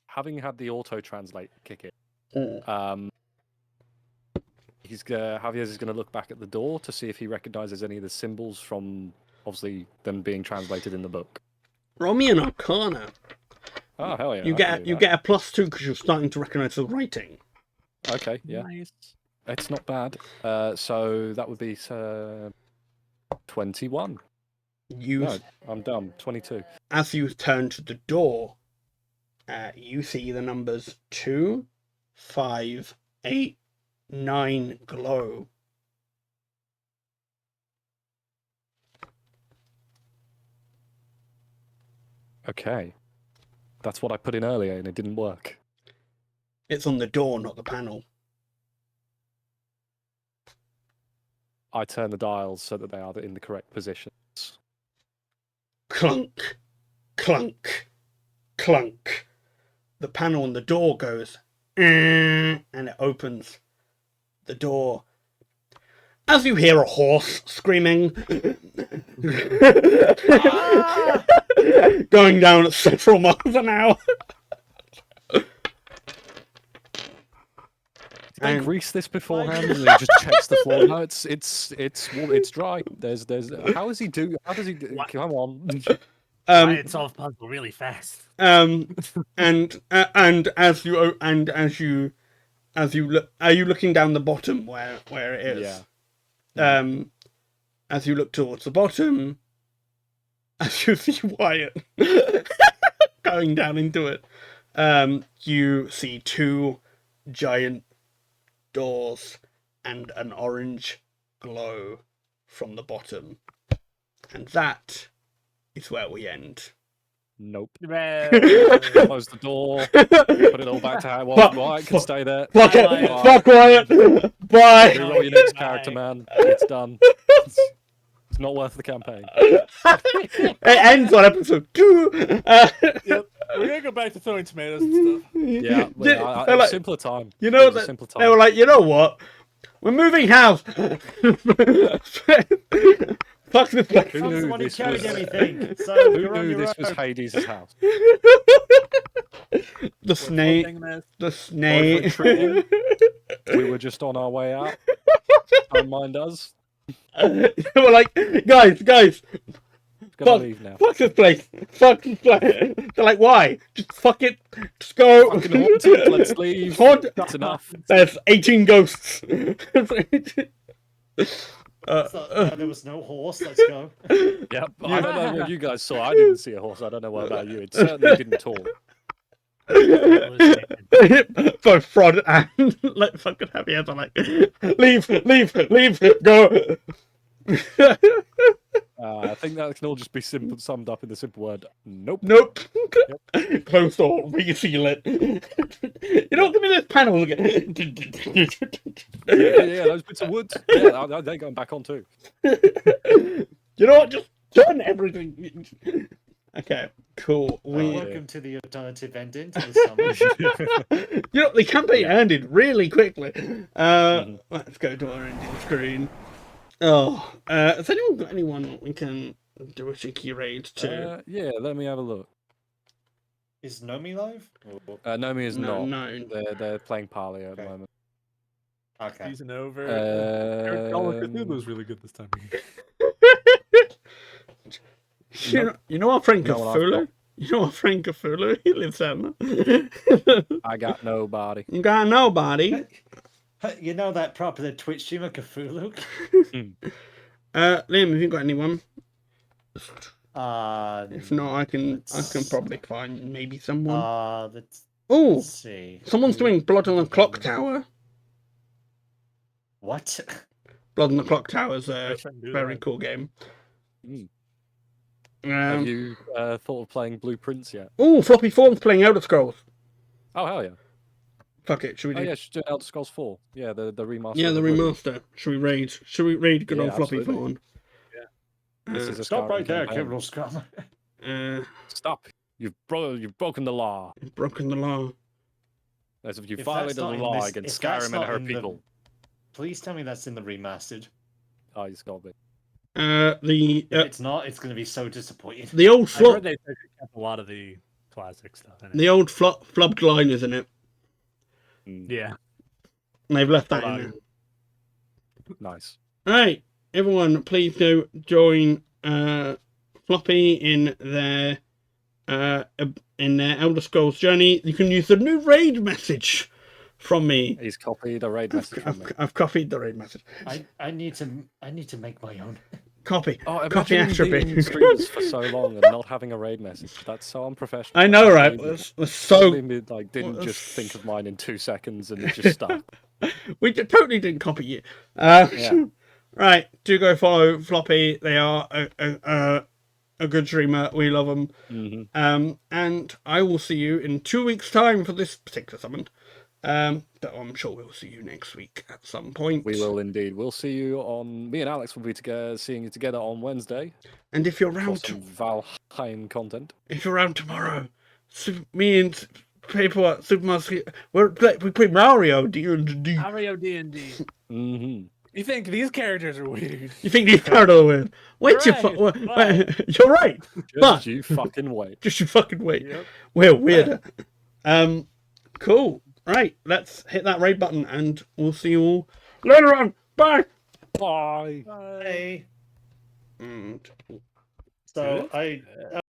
Having had the auto translate kick it, Javiez is going to look back at the door to see if he recognizes any of the symbols from obviously them being translated in the book. Roll me an Arcana. Oh hell yeah! You get a +2 because you're starting to recognize the writing. Okay, yeah, Nice. it's not bad. So that would be 21. No, I'm dumb. 22. As you turn to the door, you see the numbers 2, 5, 8, 9 glow. Okay, that's what I put in earlier, and it didn't work. It's on the door, not the panel. I turn the dials so that they are in the correct positions. Clunk, clunk, clunk. The panel on the door goes, and it opens the door. As you hear a horse screaming, going down at several miles an hour. Did I grease this beforehand? And he just checks the floor. No, it's dry. There's. How does he do? How does he do? Come on. It solves puzzle really fast. And as you look, are you looking down the bottom where it is? Yeah. As you look towards the bottom, as you see Wyatt going down into it, you see 2 giant doors and an orange glow from the bottom. And that is where we end. Nope. Man. Close the door. Put it all back to how it was. Wyatt can stay there. Fuck it. Wyatt. Fuck Wyatt. Bye. Reroll your next character, man. It's done. It's not worth the campaign. It ends on episode 2. Yep. We're gonna go back to throwing tomatoes and stuff. Yeah, They're like- simpler time. You know It was a that simpler they were time. like, you know what? We're moving house. Fuck this place. Who I'm the knew one who this carried was? everything. So Who you're on knew your this was own. Hades' house? The snake. Flipping this. The snake. retreating. We were just on our way out. Don't mind us. We're like, guys, Gotta fuck, leave now. fuck this place. Fuck this place. They're like, why? Just fuck it. Just go. Fucking haunted. Let's leave. Haunt- That's enough. There's 18 ghosts. There was no horse. Let's go. Yep. I don't know what you guys saw. I didn't see a horse. I don't know what about you. It certainly didn't talk. Both Frod and like fucking Javiez are like, leave, go. I think that can all just be summed up in the simple word, nope. Nope. Close door, reseal it. You know, give me this panel again. Yeah, those bits of wood. Yeah, they're going back on too. You know what? Just turn everything. Okay, cool. Welcome to the alternative ending to the summer. You know, the campaign ended really quickly. Let's go to our ending screen. Oh, has anyone got anyone we can do a cheeky raid to? Yeah, let me have a look. Is Nomi live? Nomi is No, not. no. They're playing Parley at the Okay. moment. Okay. Season over. Eric Call of Cthulhu was really good this time. Of year. You know our friend No one I've Cthulhu? got. You know our friend Cthulhu? He lives down there. I got nobody. You got nobody. You know that popular Twitch streamer Cthulhu? Liam, have you got anyone? Uh, If not, I can probably find maybe someone. let's Oh, see. someone's doing Blood on the Clock Tower. What? Blood on the Clock Tower is a Wish I could do very that. cool game. Have you thought of playing Blueprints yet? Oh, Floppy Form's playing Elder Scrolls. Oh, hell yeah. Fuck it, should we do? Oh, yeah, should do Elder Scrolls 4. Yeah, the remaster. Yeah, of the Oblivion. remaster. Should we raid? Should we raid good Yeah, old Floppy absolutely. Fawn? This is a Stop Skyrim right there, campaign. criminal scum. Stop. You've broken the law. Broken the law. As if you If violated that's the not in law this- against if that's Skyrim and not her in the- people. Please tell me that's in the remastered. Oh, it's got to be. The If it's not, it's going to be so disappointing. the old I flop, heard they kept a lot of the classic stuff in it. the old flubbed line, isn't it? Yeah. They've left that Hold in on. there. Nice. Right, everyone, please do join Floppy in their Elder Scrolls journey. You can use the new raid message from me. He's copied a raid message from me. I've copied the raid message. I need to make my own. Copy. Oh, Copy imagine extra being bit. streamers for so long and not having a raid message. That's so unprofessional. I know, right? Can't That's so. believe it, didn't just think of mine in 2 seconds and it just stuck. We totally didn't copy you. Yeah. Right, do go follow Floppy. They are a good streamer. We love them. Mhm. And I will see you in 2 weeks' time for this particular summon. But I'm sure we'll see you next week at some point. We will indeed. We'll see you on. Me and Alex will be together, seeing you together on Wednesday And if you're for around, some Valheim content. if you're around tomorrow, me and people at Super Mario, we play Mario D&D. Mario D&D. Mm-hmm. You think these characters are weird? You think these are all weird? Wait, Right, you're right. Just But- you fucking wait. Just you fucking wait. Yep. We're weirder. Cool. Right, let's hit that raid button and we'll see you all later on. Bye. Bye. Hey. And So I